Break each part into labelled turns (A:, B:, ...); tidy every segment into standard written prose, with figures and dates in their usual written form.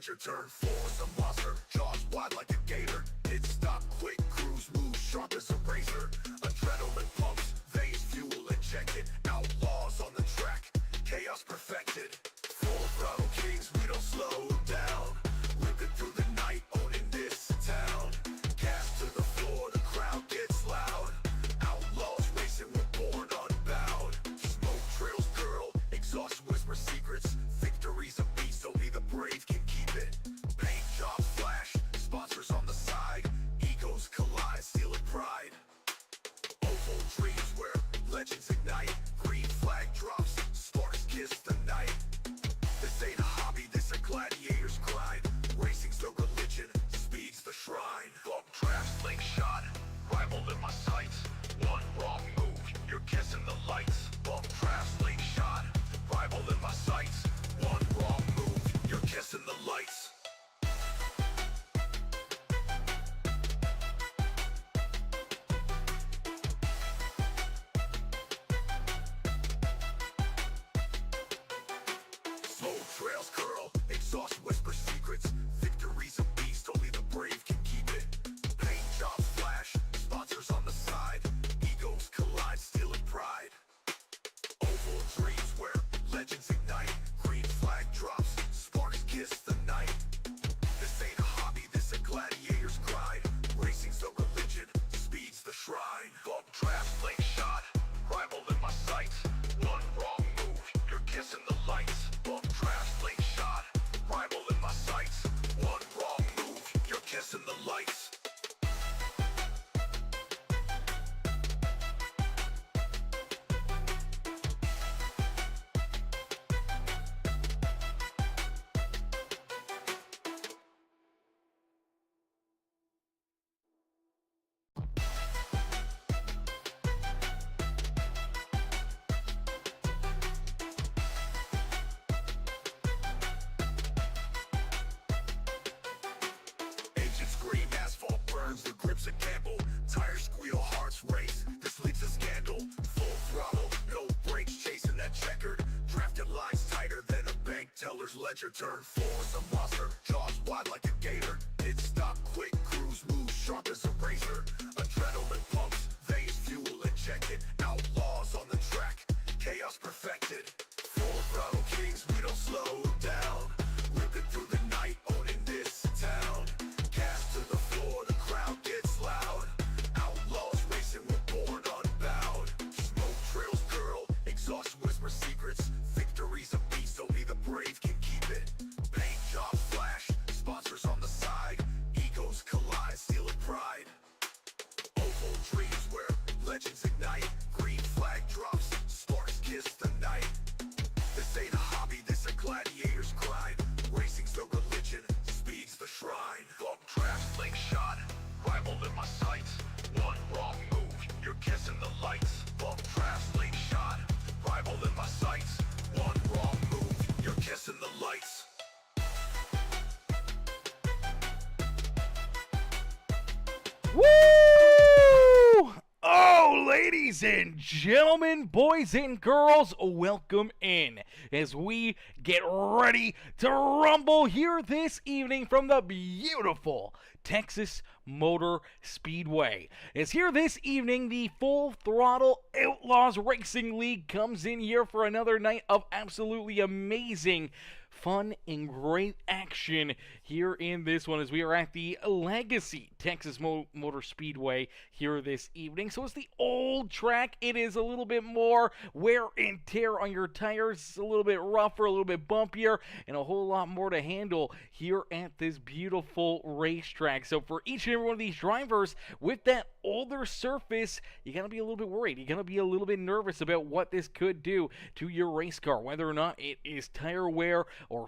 A: ledger, turn force a monster, jaws wide like a gator. Hit stop, quick cruise, move sharp as a razor. Adrenaline pumps, veins fuel injected. Outlaws on the track, chaos perfected. Full throttle kings, we don't slow down. Ripping through the night, owning this town. Gas to the floor, the crowd gets loud. Outlaws racing, we're born unbound. Smoke trails, girl, exhaust whisper secrets. Victory's a beast, only the brave can keep it. Paint jobs flash, sponsors on the side. Egos collide, stealing pride. Oval dreams where legends ignite. Green flag drops, sparks kiss the night. This ain't a hobby, this a gladiator's grind. Racing's the religion, speed's the shrine. Bump traps, slingshot, rival in my sights. One wrong move, you're kissing the lights. Bump traps, slingshot, rival in my sights. One wrong move, you're kissing the lights. Slow trails curl, exhaust whisper secrets. Victory's a beast, only the brave can keep it. Paint jobs flash, sponsors on the side. Egos collide, stealing pride. Oval dreams where legends ignite. Green flag drops, sparks kiss the night. This ain't a hobby, this a gladiator's grind. Racing's the religion, speed's the shrine. Bump trap, slingshot, rival in my sights. One wrong move, you're kissing the lights. Bump trap, slingshot, rival in my sights. One wrong move, you're kissing the lights. Engine scream, asphalt burns, the grip's a gamble. Tires squeal, hearts race, this leads to scandal. Full throttle, no brakes, chasing that checkered. Drafted lines tighter than a bank teller's ledger. Turn force a monster, jaws wide like a gator. Hit stop, quick cruise, move sharp as a razor. Adrenaline pumps, veins fuel injected. Outlaws on the track, chaos perfected. Full throttle kings, we don't slow down. Ripping through the night, owning this town. Gas to the floor, the crowd gets loud. Outlaws racing, we're born unbound. Smoke trails, girl, exhaust whisper secrets. Victory's a beast, only the brave can keep it. Paint jobs flash, sponsors on the side. Egos collide, stealing pride. Oval dreams where legends ignite. Green flag drops, sparks kiss the night. This ain't a hobby, this a gladiator's grind. Racing's the religion, speed's the shrine. Bump trap, slingshot, rival in my sights. One wrong move, you're kissing the lights. Bump trap, slingshot, rival in my sights. One wrong move, you're kissing the lights.
B: Woo! Oh, ladies and gentlemen, boys and girls, welcome in as we get ready to rumble here this evening from the beautiful Texas Motor Speedway. As here this evening, the Full Throttle Outlaws Racing League comes in here for another night of absolutely amazing fun and great action here in this one as we are at the Legacy Texas Motor Speedway here this evening. So it's the old track. It is a little bit more wear and tear on your tires. It's a little bit rougher, a little bit bumpier, and a whole lot more to handle here at this beautiful racetrack. So for each and every one of these drivers with that older surface, you gotta be a little bit worried. You're gonna be a little bit nervous about what this could do to your race car, whether or not it is tire wear or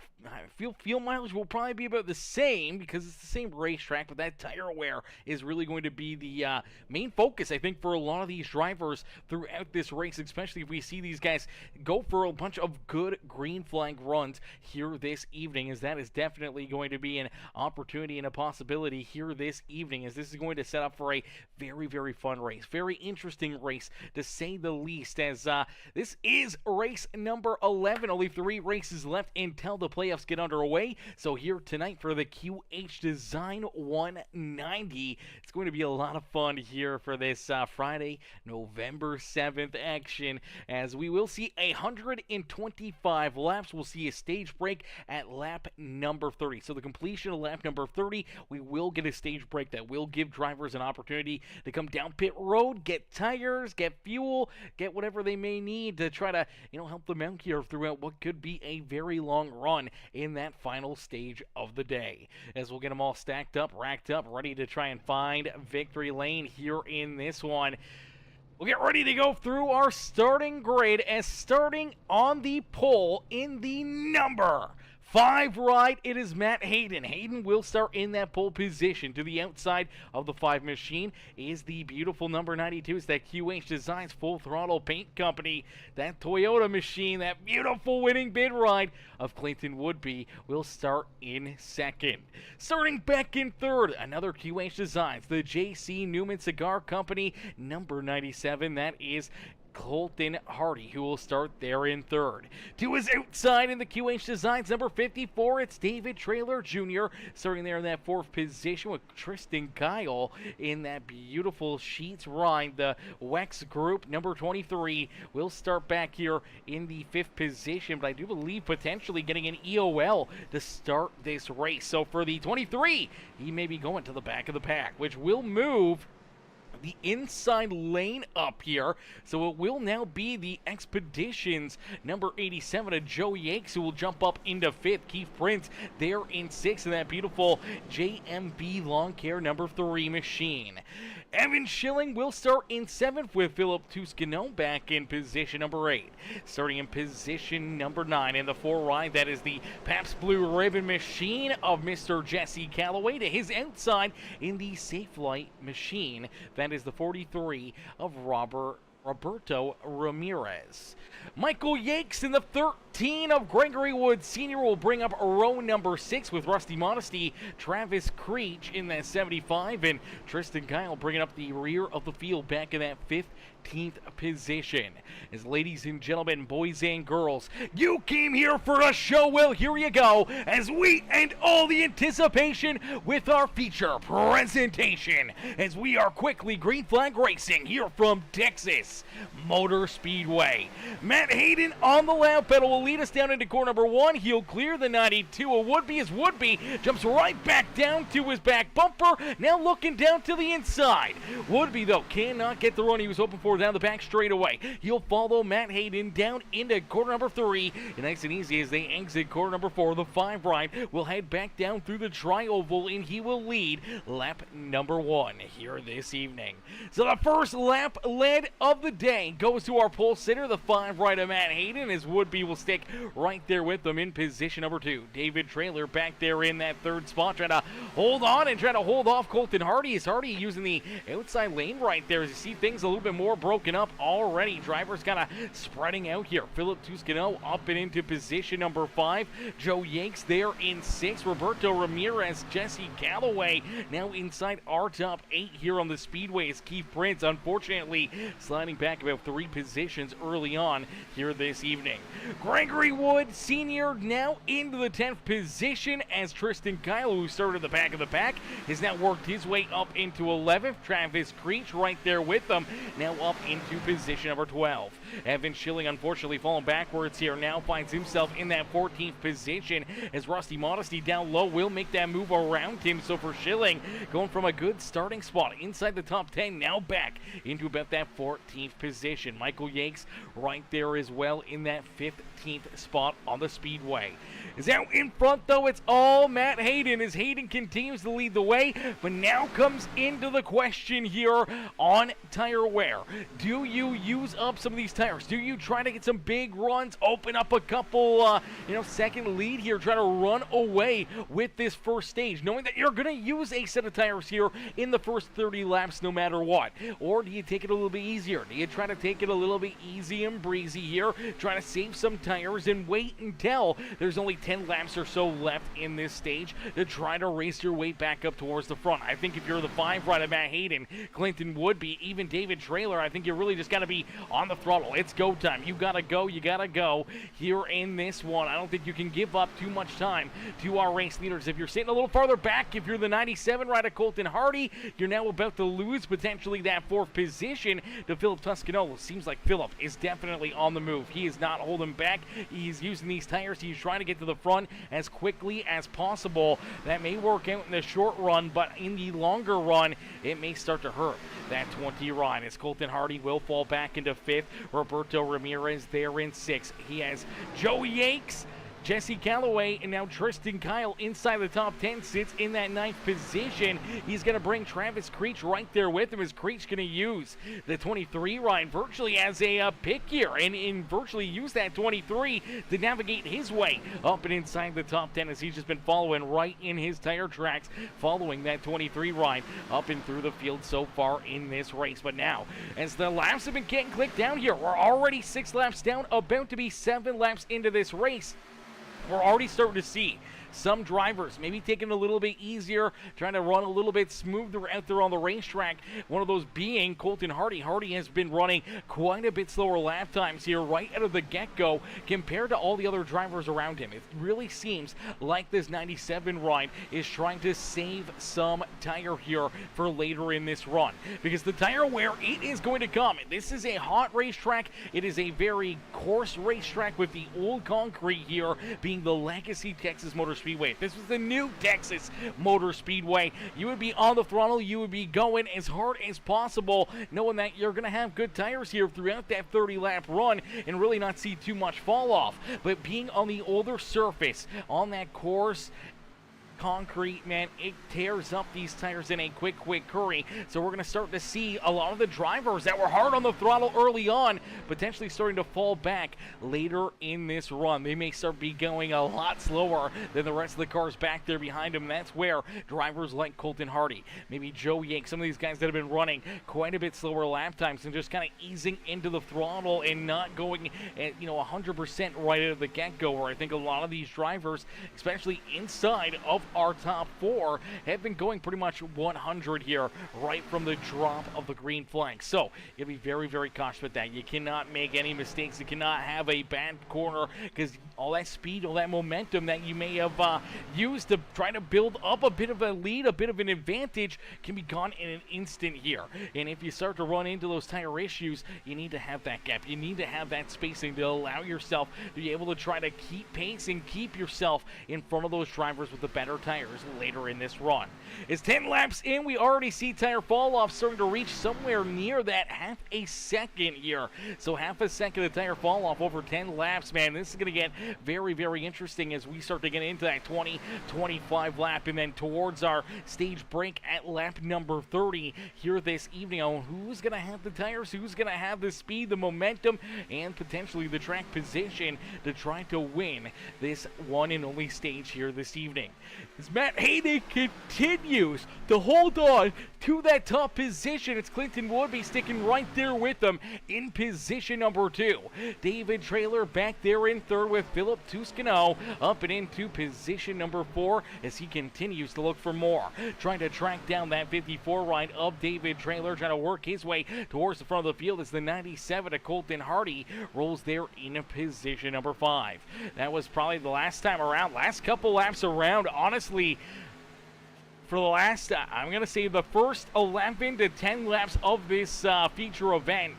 B: fuel mileage will probably be about the same because it's the same racetrack, but that tire wear is really going to be the main focus, I think, for a lot of these drivers throughout this race, especially if we see these guys go for a bunch of good green flag runs here this evening, as that is definitely going to be an opportunity and a possibility here this evening, as this is going to set up for a very, very fun race, very interesting race to say the least, as this is race number 11, only 3 races left in until the playoffs get underway. So here tonight for the QH Design 190. It's going to be a lot of fun here for this Friday, November 7th action, as we will see 125 laps. We'll see a stage break at lap number 30. So the completion of lap number 30, we will get a stage break that will give drivers an opportunity to come down pit road, get tires, get fuel, get whatever they may need to try to, help them out here throughout what could be a very long run in that final stage of the day. As we'll get them all stacked up, racked up, ready to try and find victory lane here in this one. We'll get ready to go through our starting grid, as starting on the pole in the number 5 ride, it is Matt Hayden. Hayden will start in that pole position. To the outside of the 5 machine is the beautiful number 92. It's that QH Designs Full Throttle Paint Company. That Toyota machine, that beautiful winning bid ride of Clayton Woodby will start in second. Starting back in third, another QH Designs, the JC Newman Cigar Company, number 97. That is Colton Hardy, who will start there in third. To his outside in the QH Designs, number 54, it's David Traylor Jr. starting there in that 4th position with Tristan Kyle in that beautiful Sheets ride. The Wex Group, number 23, will start back here in the 5th position, but I do believe potentially getting an EOL to start this race. So for the 23, he may be going to the back of the pack, which will move the inside lane up here. So it will now be the Expeditions number 87 of Joe Yakes, who will jump up into 5th. Keith Prince there in 6th, and that beautiful JMB Lawn Care number 3 machine. Evan Schilling will start in 7th with Philip Tuscano back in position number 8. Starting in position number 9 in the 4 ride, that is the Pabst Blue Ribbon machine of Mr. Jesse Calloway. To his outside in the Safe Light machine, that is the 43 of Roberto Ramirez. Michael Yakes in the 13 of Gregory Wood Sr. will bring up row number 6 with Rusty Modesty. Travis Creech in that 75, and Tristan Kyle bringing up the rear of the field back in that 15th position. As ladies and gentlemen, boys and girls, you came here for a show. Well, here you go, as we end all the anticipation with our feature presentation, as we are quickly Green Flag Racing here from Texas Motor Speedway. Matt Hayden on the lap pedal will lead us down into corner number 1. He'll clear the 92 of Woodby, as Woodby jumps right back down to his back bumper, now looking down to the inside. Woodby, though, cannot get the run he was hoping for down the back straightaway. He'll follow Matt Hayden down into corner number 3. And nice and easy as they exit corner number 4. The 5 ride will head back down through the tri-oval, and he will lead lap number 1 here this evening. So the first lap led of the day goes to our pole sitter, the 5 ride of Matt Hayden, as Woodby will stick right there with them in position number 2. David Traylor back there in that 3rd spot, trying to hold on and try to hold off Colton Hardy. Is Hardy using the outside lane right there, as you see things a little bit more broken up already. Drivers kind of spreading out here. Philip Tuscano up and into position number 5. Joe Yakes there in 6. Roberto Ramirez, Jesse Calloway now inside our top 8 here on the speedway, as Keith Prince unfortunately sliding back about 3 positions early on here this evening. Gregory Wood Sr. now into the 10th position, as Tristan Kyle, who started at the back of the pack, has now worked his way up into 11th. Travis Creech right there with them, now up into position number 12. Evan Schilling unfortunately falling backwards here, now finds himself in that 14th position, as Rusty Modesty down low will make that move around him. So for Schilling, going from a good starting spot inside the top 10, now back into about that 14th position. Michael Yakes right there as well in that 15th spot on the speedway. Is out in front, though, it's all Matt Hayden, as Hayden continues to lead the way, but now comes into the question here on tire wear. Do you use up some of these tires? Do you try to get some big runs, open up a couple, second lead here, try to run away with this first stage, knowing that you're going to use a set of tires here in the first 30 laps no matter what? Or do you take it a little bit easier? Do you try to take it a little bit easy and breezy here, try to save some tires and wait until there's only 10 laps or so left in this stage to try to race your way back up towards the front? I think if you're the 5 right of Matt Hayden, Clinton Woodby, even David Traylor, I think you really just got to be on the throttle. It's go time. You got to go here in this one. I don't think you can give up too much time to our race leaders. If you're sitting a little farther back, if you're the 97 right of Colton Hardy, you're now about to lose potentially that 4th position to Philip Tuscanolo. Seems like Philip is definitely on the move. He is not holding back. He's using these tires. He's trying to get to the front as quickly as possible. That may work out in the short run, but in the longer run, it may start to hurt that 20 ride as Colton Hardy will fall back into 5th. Roberto Ramirez there in 6th. He has Joe Yanks, Jesse Calloway, and now Tristan Kyle inside the top 10, sits in that 9th position. He's going to bring Travis Creech right there with him, as Creech going to use the 23 ride virtually as a pick here and virtually use that 23 to navigate his way up and inside the top 10, as he's just been following right in his tire tracks, following that 23 ride up and through the field so far in this race. But now, as the laps have been getting clicked down here, we're already 6 laps down, about to be 7 laps into this race. We're already starting to see some drivers maybe taking it a little bit easier, trying to run a little bit smoother out there on the racetrack. One of those being Colton Hardy. Hardy has been running quite a bit slower lap times here right out of the get-go compared to all the other drivers around him. It really seems like this 97 ride is trying to save some tire here for later in this run, because the tire wear, it is going to come. This is a hot racetrack. It is a very coarse racetrack with the old concrete here being the legacy Texas Motor Speedway. If this was the new Texas Motor Speedway, you would be on the throttle, you would be going as hard as possible, knowing that you're going to have good tires here throughout that 30-lap run and really not see too much fall off. But being on the older surface, on that course concrete, man, it tears up these tires in a quick hurry. So we're going to start to see a lot of the drivers that were hard on the throttle early on potentially starting to fall back later in this run. They may start be going a lot slower than the rest of the cars back there behind them. And that's where drivers like Colton Hardy, maybe Joe Yank, some of these guys that have been running quite a bit slower lap times and just kind of easing into the throttle and not going at 100% right out of the get-go, where I think a lot of these drivers, especially inside of our top 4, have been going pretty much 100 here right from the drop of the green flag. So you'll be very cautious with that. You cannot make any mistakes. You cannot have a bad corner, because all that speed, all that momentum that you may have used to try to build up a bit of a lead, a bit of an advantage, can be gone in an instant here. And if you start to run into those tire issues, you need to have that gap. You need to have that spacing to allow yourself to be able to try to keep pace and keep yourself in front of those drivers with the better tires later in this run. It's 10 laps in. We already see tire fall off starting to reach somewhere near that half a second here. So half a second of tire fall off over 10 laps, man. This is going to get very interesting as we start to get into that 20-25 lap, and then towards our stage break at lap number 30 here this evening on who's going to have the tires, who's going to have the speed, the momentum, and potentially the track position to try to win this one and only stage here this evening. As Matt Hayden continues to hold on to that top position, it's Clinton Woodby sticking right there with them in position number 2. David Traylor back there in 3rd with Philip Tuscano up and into position number 4 as he continues to look for more. Trying to track down that 54 ride of David Traylor, trying to work his way towards the front of the field as the 97 of Colton Hardy rolls there in position number 5. That was probably the last time around, last couple laps around, honestly. For the last, I'm going to say the first 11 to 10 laps of this feature event,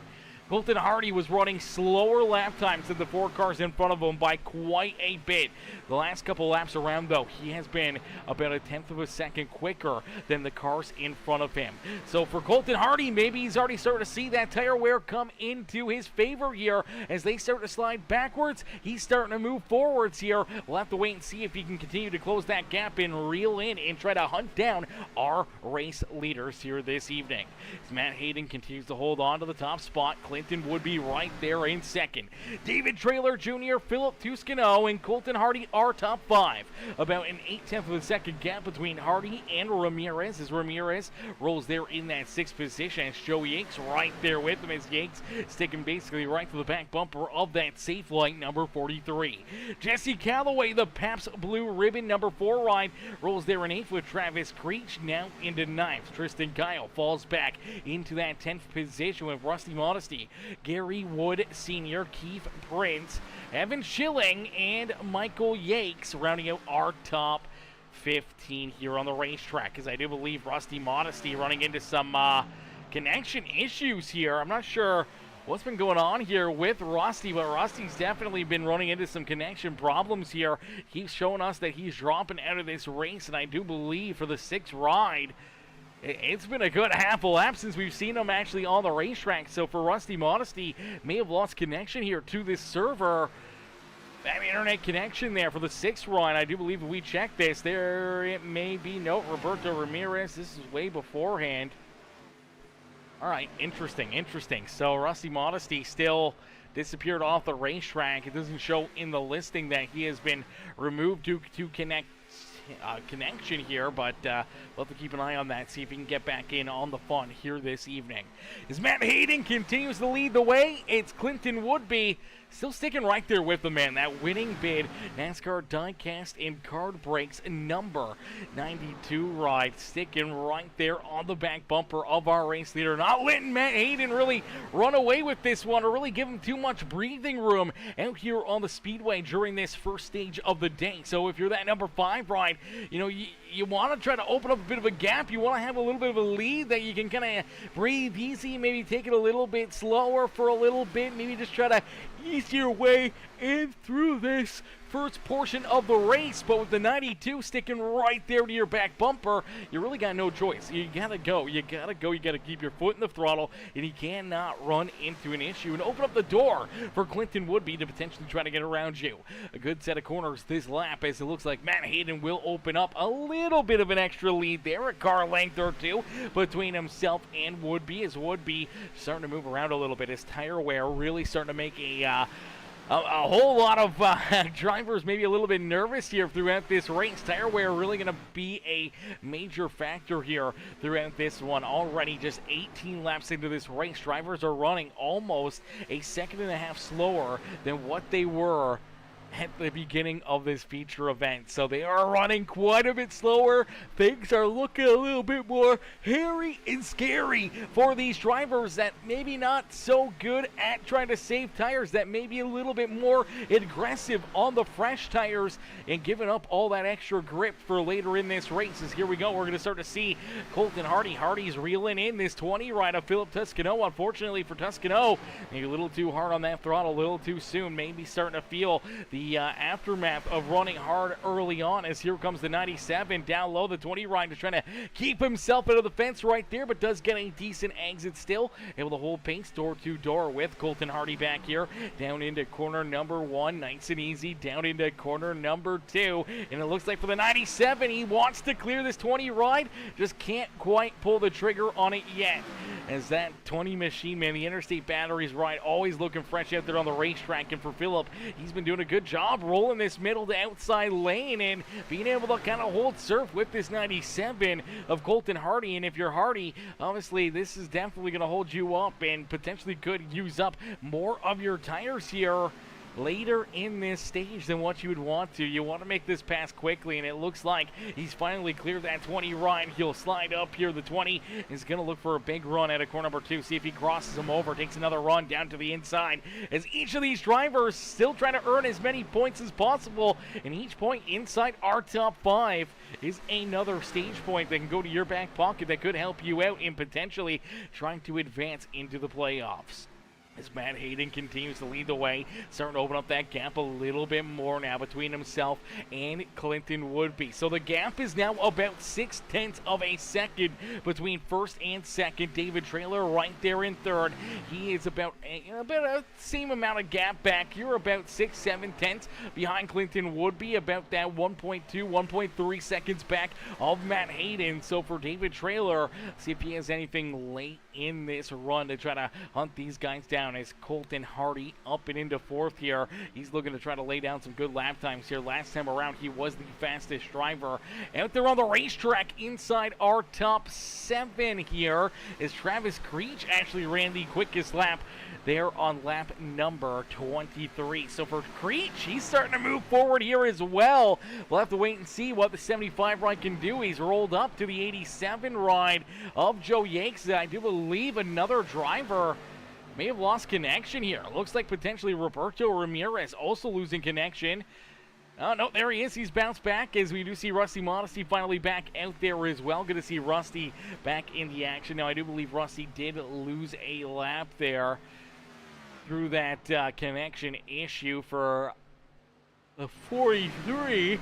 B: Colton Hardy was running slower lap times than the 4 cars in front of him by quite a bit. The last couple laps around, though, he has been about 1/10 of a second quicker than the cars in front of him. So for Colton Hardy, maybe he's already starting to see that tire wear come into his favor here as they start to slide backwards. He's starting to move forwards here. We'll have to wait and see if he can continue to close that gap and reel in and try to hunt down our race leaders here this evening. As Matt Hayden continues to hold on to the top spot, Clinton Woodby right there in second. David Traylor Jr., Philip Tuscano, and Colton Hardy are top 5. About an 0.8 of a second gap between Hardy and Ramirez as Ramirez rolls there in that 6th position. It's Joe Yates right there with him as Yates sticking basically right to the back bumper of that safe light number 43. Jesse Calloway, the Pabst Blue Ribbon number 4 ride, rolls there in 8th with Travis Creech now into 9th. Tristan Kyle falls back into that 10th position with Rusty Modesty, Gary Wood Sr., Keith Prince, Evan Schilling, and Michael Yates rounding out our top 15 here on the racetrack, as I do believe Rusty Modesty running into some connection issues here. I'm not sure what's been going on here with Rusty, but Rusty's definitely been running into some connection problems here. He's showing us that he's dropping out of this race, and I do believe for the 6th ride, it's been a good half a lap since we've seen him actually on the racetrack. So for Rusty Modesty, may have lost connection here to this server. That internet connection there for the 6th run. I do believe if we check this, there it may be. No, Roberto Ramirez. This is way beforehand. All right, interesting. So Rusty Modesty still disappeared off the racetrack. It doesn't show in the listing that he has been removed due to connection here, but we'll have to keep an eye on that, see if he can get back in on the fun here this evening. As Matt Hayden continues to lead the way, it's Clinton Woodby still sticking right there with the man. That winning bid, NASCAR Diecast and Card Breaks number 92 ride, sticking right there on the back bumper of our race leader. Not letting Matt Hayden really run away with this one or really give him too much breathing room out here on the speedway during this first stage of the day. So if you're that number 5 ride, you know, you want to try to open up a bit of a gap. You want to have a little bit of a lead that you can kind of breathe easy, maybe take it a little bit slower for a little bit, maybe just try to ease your way in through this first portion of the race. But with the 92 sticking right there to your back bumper, you really got no choice. You gotta go. You gotta keep your foot in the throttle, and you cannot run into an issue and open up the door for Clinton Woodby to potentially try to get around you. A good set of corners this lap, as it looks like Matt Hayden will open up a little bit of an extra lead there, a car length or two between himself and Woodby, as Woodby starting to move around a little bit. His tire wear really starting to make a whole lot of drivers maybe a little bit nervous here throughout this race. Tire wear really going to be a major factor here throughout this one. Already just 18 laps into this race, drivers are running almost a 1.5 seconds slower than what they were at the beginning of this feature event. So they are running quite a bit slower. Things are looking a little bit more hairy and scary for these drivers that maybe not so good at trying to save tires, that may be a little bit more aggressive on the fresh tires and giving up all that extra grip for later in this race. As here we go, we're going to start to see Colton Hardy. Hardy's reeling in this 20 ride of Philip Tuscano. Unfortunately for Tuscano, maybe a little too hard on that throttle, a little too soon. Maybe starting to feel the aftermath of running hard early on, as here comes the 97 down low. The 20 ride is trying to keep himself out of the fence right there, but does get a decent exit still. Able to hold pace door to door with Colton Hardy back here. Down into corner number 1, nice and easy. Down into corner number 2. And it looks like for the 97, he wants to clear this 20 ride, just can't quite pull the trigger on it yet. As that 20 machine, man, the Interstate Batteries ride, always looking fresh out there on the racetrack. And for Philip, he's been doing a good job rolling this middle to outside lane and being able to kind of hold serve with this 97 of Colton Hardy. And if you're Hardy, obviously this is definitely going to hold you up and potentially could use up more of your tires here later in this stage than what you would want to. You want to make this pass quickly, and it looks like he's finally cleared that 20 ride. He'll slide up here. The 20 is going to look for a big run at a corner number 2. See if he crosses him over, takes another run down to the inside, as each of these drivers still trying to earn as many points as possible, and each point inside our top 5 is another stage point that can go to your back pocket that could help you out in potentially trying to advance into the playoffs. As Matt Hayden continues to lead the way, starting to open up that gap a little bit more now between himself and Clinton Woodby. So the gap is now about 0.6 of a second between first and second. David Traylor right there in third. He is about a same amount of gap back. You're about 6-7 behind Clinton Woodby, about that 1.2, 1.3 seconds back of Matt Hayden. So for David Traylor, see if he has anything late in this run to try to hunt these guys down down as Colton Hardy up and into fourth here. He's looking to try to lay down some good lap times here. Last time around, he was the fastest driver out there on the racetrack inside our top 7 here, as Travis Creech actually ran the quickest lap there on lap number 23. So for Creech, he's starting to move forward here as well. We'll have to wait and see what the 75 ride can do. He's rolled up to the 87 ride of Joe Yakes. I do believe another driver may have lost connection here. Looks like potentially Roberto Ramirez also losing connection. Oh, no, there he is. He's bounced back as we do see Rusty Modesty finally back out there as well. Good to see Rusty back in the action. Now, I do believe Rusty did lose a lap there through that connection issue for the 43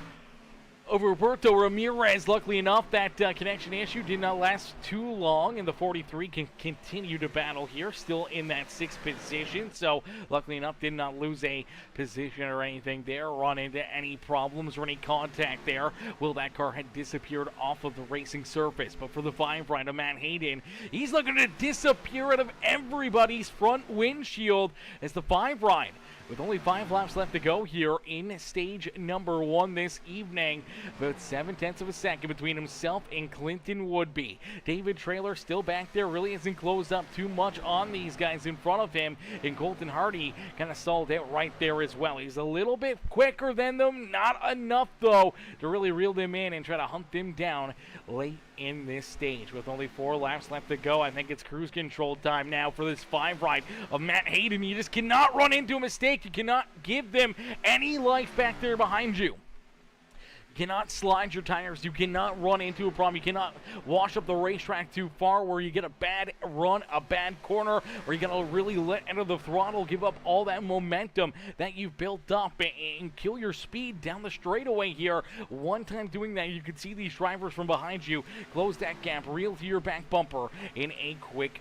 B: of Roberto Ramirez. Luckily enough, that connection issue did not last too long, and the 43 can continue to battle here, still in that 6th position. So, luckily enough, did not lose a position or anything there, run into any problems or any contact there. Will that car had disappeared off of the racing surface. But for the 5 rider, Matt Hayden, he's looking to disappear out of everybody's front windshield as the 5 ride, with only 5 laps left to go here in stage number 1 this evening. About 7/10 of a second between himself and Clinton Woodby. David Traylor still back there, really hasn't closed up too much on these guys in front of him. And Colton Hardy kind of stalled out right there as well. He's a little bit quicker than them, not enough though to really reel them in and try to hunt them down late in this stage. With only 4 laps left to go, I think it's cruise control time now for this 5 ride of Matt Hayden. You just cannot run into a mistake. You cannot give them any life back there behind you. You cannot slide your tires. You cannot run into a problem. You cannot wash up the racetrack too far where you get a bad run, a bad corner, or you're going to really let out the throttle, give up all that momentum that you've built up and kill your speed down the straightaway here. One time doing that, you can see these drivers from behind you close that gap, reel to your back bumper in a quick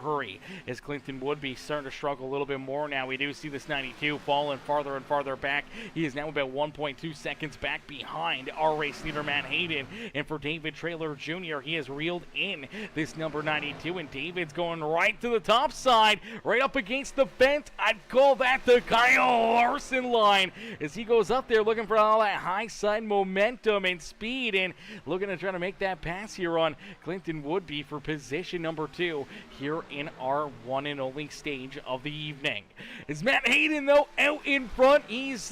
B: hurry. As Clinton Woodby starting to struggle a little bit more now. We do see this 92 falling farther and farther back. He is now about 1.2 seconds back behind our race leader, Matt Hayden. And for David Traylor Jr., he has reeled in this number 92, and David's going right to the top side, right up against the fence. I'd call that the Kyle Larson line, as he goes up there looking for all that high side momentum and speed, and looking to try to make that pass here on Clinton Woodby for position number 2 here in our one and only stage of the evening. Is Matt Hayden, though, out in front? He's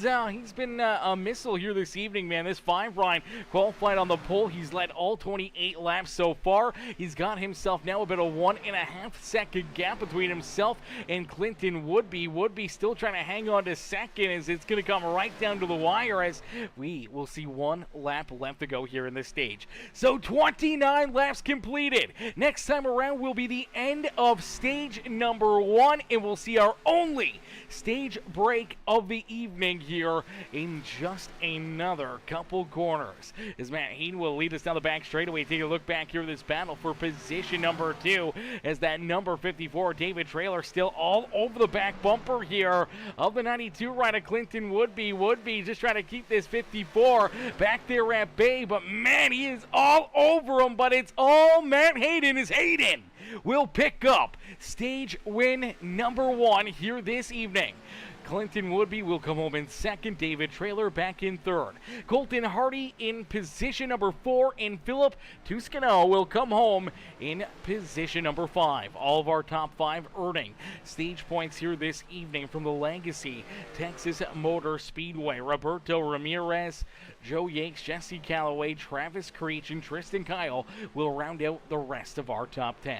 B: been a missile here this evening, man. This 5 ride qualified on the pole. He's led all 28 laps so far. He's got himself now about a 1.5 second gap between himself and Clinton Woodby. Woodby still trying to hang on to second, as it's going to come right down to the wire, as we will see 1 lap left to go here in this stage. So 29 laps completed. Next time around will be the end of stage number 1, and we'll see our only stage break of the evening here in just another couple corners. As Matt Hayden will lead us down the back straightaway, take a look back here at this battle for position number 2, as that number 54 David Traylor still all over the back bumper here of the 92 rider Clinton Woodby. Woodby just trying to keep this 54 back there at bay, but man, he is all over him. But it's all Matt Hayden. Is Hayden will pick up stage win number 1 here this evening. Clinton Woodby will come home in second. David Traylor back in third. Colton Hardy in position number 4. And Philip Tuscano will come home in position number 5. All of our top 5 earning stage points here this evening from the Legacy Texas Motor Speedway. Roberto Ramirez, Joe Yakes, Jesse Calloway, Travis Creech, and Tristan Kyle will round out the rest of our top 10.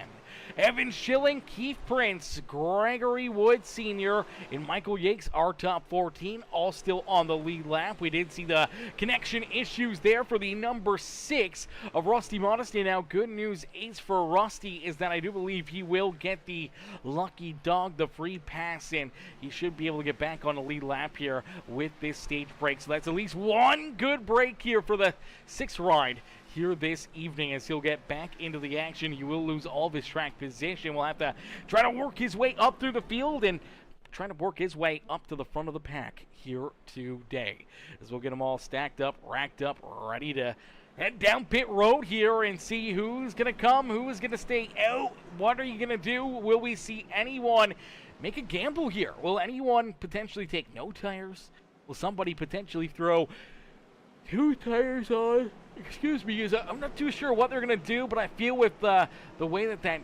B: Evan Schilling, Keith Prince, Gregory Wood Sr., and Michael Yakes, our top 14, all still on the lead lap. We did see the connection issues there for the number 6 of Rusty Modesty. Now, good news is for Rusty is that I do believe he will get the lucky dog, the free pass, and he should be able to get back on the lead lap here with this stage break. So that's at least one good break here for the 6th ride here this evening, as he'll get back into the action. He will lose all of his track position. We'll have to try to work his way up through the field and trying to work his way up to the front of the pack here today, as we'll get them all stacked up, racked up, ready to head down pit road here and see who's going to come, who is going to stay out. What are you going to do? Will we see anyone make a gamble here. Will anyone potentially take no tires? Will somebody potentially throw 2 tires on? Excuse me, because I'm not too sure what they're going to do, but I feel with the way that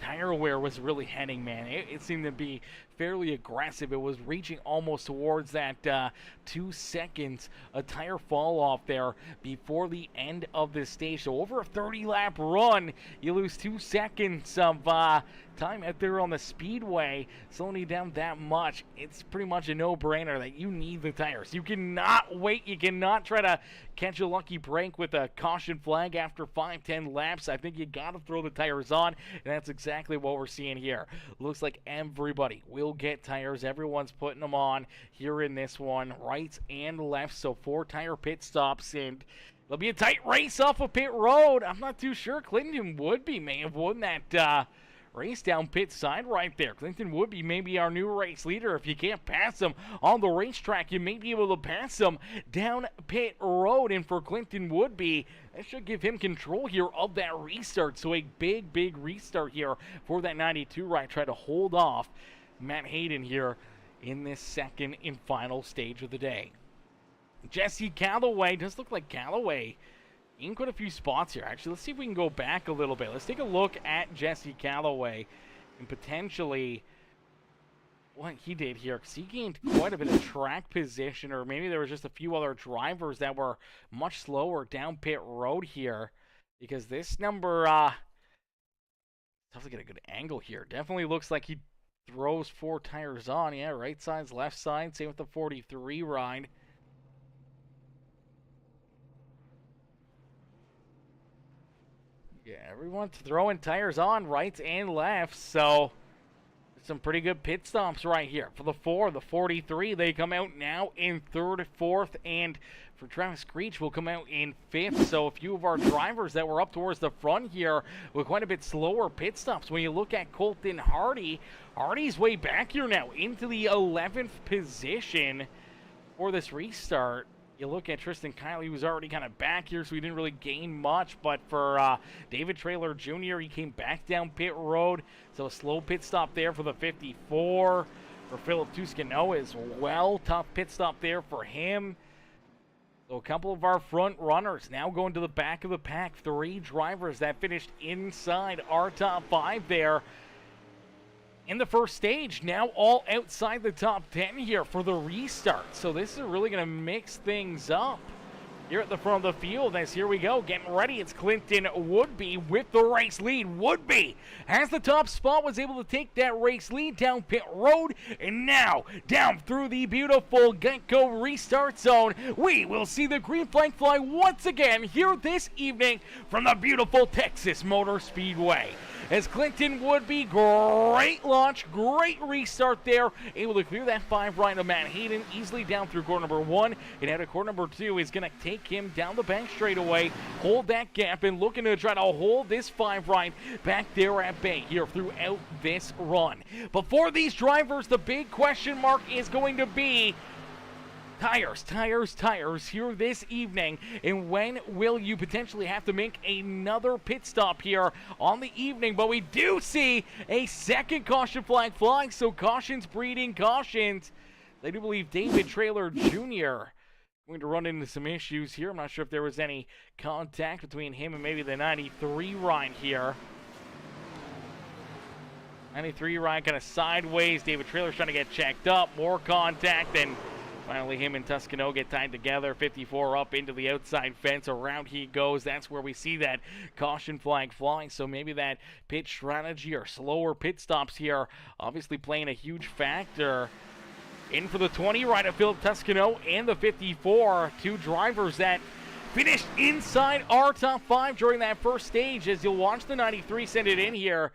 B: tire wear was really heading, man, it seemed to be fairly aggressive. It was reaching almost towards that 2 seconds, a tire fall off there before the end of this stage. So over a 30-lap run, you lose 2 seconds of time out there on the speedway, slowing you down that much. It's pretty much a no-brainer that you need the tires. You cannot wait. You cannot try to catch a lucky break with a caution flag after 5-10 laps. I think you got to throw the tires on, and that's exactly what we're seeing here. Looks like everybody will get tires. Everyone's putting them on here in this one, right and left. So 4 tire pit stops, and it'll be a tight race off of pit road. I'm not too sure. Clinton Woodby may have won that race down pit side right there. Clinton Woodby may be our new race leader. If you can't pass him on the racetrack, you may be able to pass him down pit road. And for Clinton Woodby, that should give him control here of that restart. So a big restart here for that 92 right. Try to hold off Matt Hayden here in this second and final stage of the day. Jesse Calloway, does look like Calloway in quite a few spots here. Actually, let's see if we can go back a little bit. Let's take a look at Jesse Calloway and potentially what he did here, because he gained quite a bit of track position, or maybe there was just a few other drivers that were much slower down pit road here, because this number, tough to get a good angle here. Definitely looks like he throws 4 tires on. Yeah, right side, left side, same with the 43 ride. Yeah, everyone's throwing tires on right and left, so some pretty good pit stops right here. For the 4, the 43, they come out now in 3rd, 4th, and for Travis Creech will come out in 5th. So a few of our drivers that were up towards the front here with quite a bit slower pit stops. When you look at Colton Hardy, Hardy's way back here now into the 11th position for this restart. You look at Tristan Kiley, who's already kind of back here, so he didn't really gain much. But for David Traylor Jr., he came back down pit road. So a slow pit stop there for the 54. For Philip Tuscano as well. Tough pit stop there for him. So a couple of our front runners now going to the back of the pack. 3 drivers that finished inside our top 5 there in the first stage, now all outside the top 10 here for the restart. So this is really going to mix things up here at the front of the field. As here we go, getting ready. It's Clinton Woodby with the race lead. Woodby has the top spot, was able to take that race lead down pit road, and now down through the beautiful Geico restart zone. We will see the green flag fly once again here this evening from the beautiful Texas Motor Speedway. As Clinton Woodby, great launch, great restart there, able to clear that 5 right of Matt Hayden easily down through corner number 1, and out of corner number 2 is going to take him down the back straightaway, hold that gap, and looking to try to hold this 5 right back there at bay here throughout this run. But for these drivers, the big question mark is going to be tires here this evening, and when will you potentially have to make another pit stop here on the evening? But we do see a second caution flag flying, so cautions breeding cautions. I do believe David Traylor Jr. going to run into some issues here. I'm not sure if there was any contact between him and maybe the 93 ride here. 93 ride kind of sideways. David Traylor's trying to get checked up. More contact, and finally, him and Tuscano get tied together. 54 up into the outside fence. Around he goes. That's where we see that caution flag flying. So maybe that pit strategy or slower pit stops here obviously playing a huge factor. In for the 20 right of Philip Tuscano and the 54. 2 drivers that finished inside our top 5 during that first stage. As you'll watch the 93 send it in here.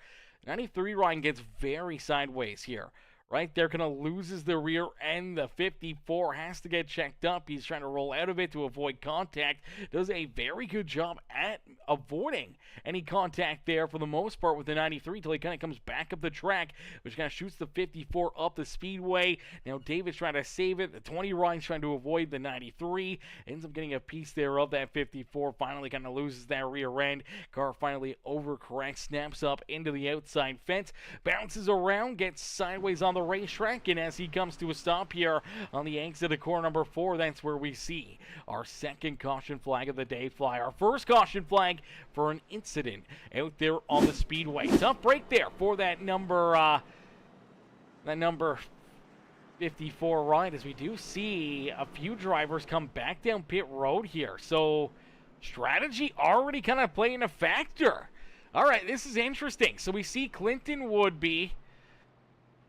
B: 93 Ryan gets very sideways here. right there, kind of loses the rear end. The 54 has to get checked up. He's trying to roll out of it to avoid contact. Does a very good job at avoiding any contact there for the most part with the 93 till he kind of comes back up the track, which kind of shoots the 54 up the speedway. Now David's trying to save it. The 20 Ryan's trying to avoid the 93. Ends up getting a piece there of that 54. Finally kind of loses that rear end. Car finally overcorrects, snaps up into the outside fence, bounces around, gets sideways on the racetrack, and as he comes to a stop here on the exit of corner number 4, that's where we see our second caution flag of the day fly. Our first caution flag for an incident out there on the speedway. Tough break there for that number 54 ride, as we do see a few drivers come back down pit road here. So strategy already kind of playing a factor. All right, this is interesting. So we see Clinton Woodby,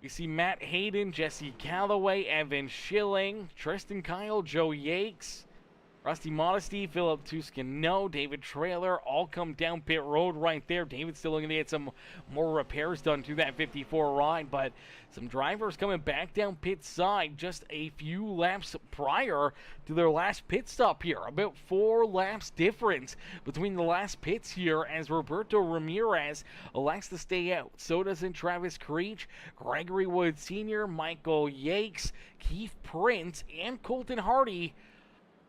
B: we see Matt Hayden, Jesse Calloway, Evan Schilling, Tristan Kyle, Joe Yakes, Rusty Modesty, Philip Tuscano, David Trailer, all come down pit road right there. David's still looking to get some more repairs done to that 54 ride, but some drivers coming back down pit side just a few laps prior to their last pit stop here. About 4 laps difference between the last pits here as Roberto Ramirez elects to stay out. So does Travis Creech, Gregory Wood Sr., Michael Yakes, Keith Prince, and Colton Hardy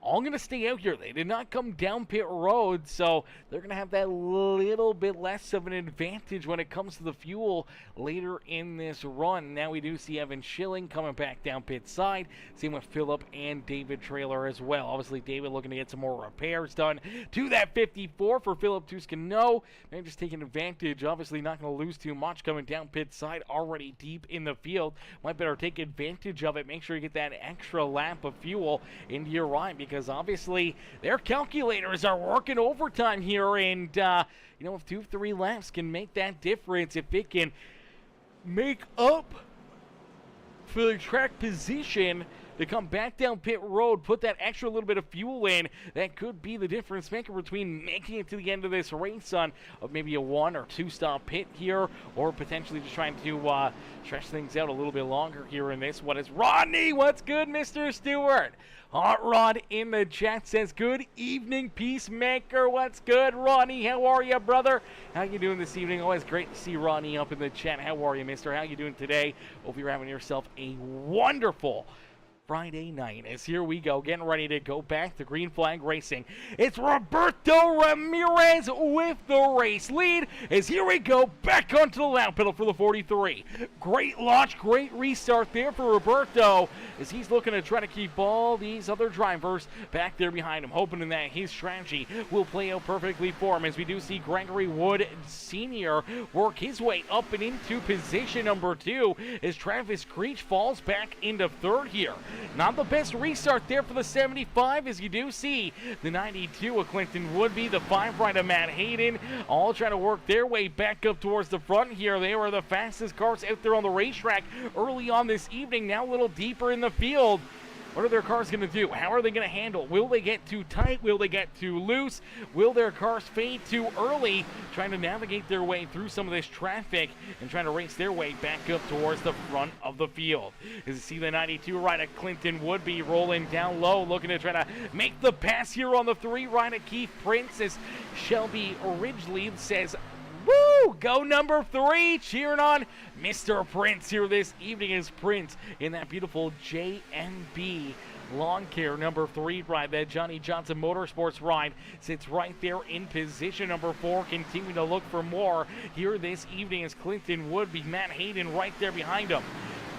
B: all going to stay out here. They did not come down pit road, so they're going to have that little bit less of an advantage when it comes to the fuel later in this run. Now we do see Evan Schilling coming back down pit side. Same with Philip and David Trailer as well. Obviously, David looking to get some more repairs done to that 54 for Philip Tuscano. Maybe just taking advantage. Obviously, not going to lose too much coming down pit side, already deep in the field. Might better take advantage of it. Make sure you get that extra lap of fuel into your ride, because obviously their calculators are working overtime here, and if 2-3 laps can make that difference, if it can make up for the track position to come back down pit road, put that extra little bit of fuel in, that could be the difference maker between making it to the end of this race on maybe a 1 or 2 stop pit here, or potentially just trying to stretch things out a little bit longer here in this one. Is Rodney, what's good, Mr. Stewart? Hot Rod in the chat says, good evening, Peacemaker. What's good, Ronnie? How are you, brother? How you doing this evening? Always great to see Ronnie up in the chat. How are you, mister? How you doing today? Hope you're having yourself a wonderful Friday night, as here we go, getting ready to go back to Green Flag Racing. It's Roberto Ramirez with the race lead, as here we go back onto the lap pedal for the 43. Great launch, great restart there for Roberto, as he's looking to try to keep all these other drivers back there behind him, hoping that his strategy will play out perfectly for him, as we do see Gregory Wood Sr. work his way up and into position number 2, as Travis Creech falls back into 3rd here. Not the best restart there for the 75, as you do see the 92 of Clinton Woodby, the 5 right of Matt Hayden, all trying to work their way back up towards the front here. They were the fastest cars out there on the racetrack early on this evening, now a little deeper in the field. What are their cars going to do? How are they going to handle? Will they get too tight? Will they get too loose? Will their cars fade too early? Trying to navigate their way through some of this traffic and trying to race their way back up towards the front of the field. As you see the 92 right at Clinton Woodby rolling down low, looking to try to make the pass here on the 3 right at Keith Prince, as Shelby Ridgely says, woo! Go number 3, cheering on Mr. Prince here this evening, as Prince in that beautiful JMB Lawn Care number 3 ride. That Johnny Johnson Motorsports ride sits right there in position number 4, continuing to look for more here this evening, as Clinton Woodby, Matt Hayden right there behind him.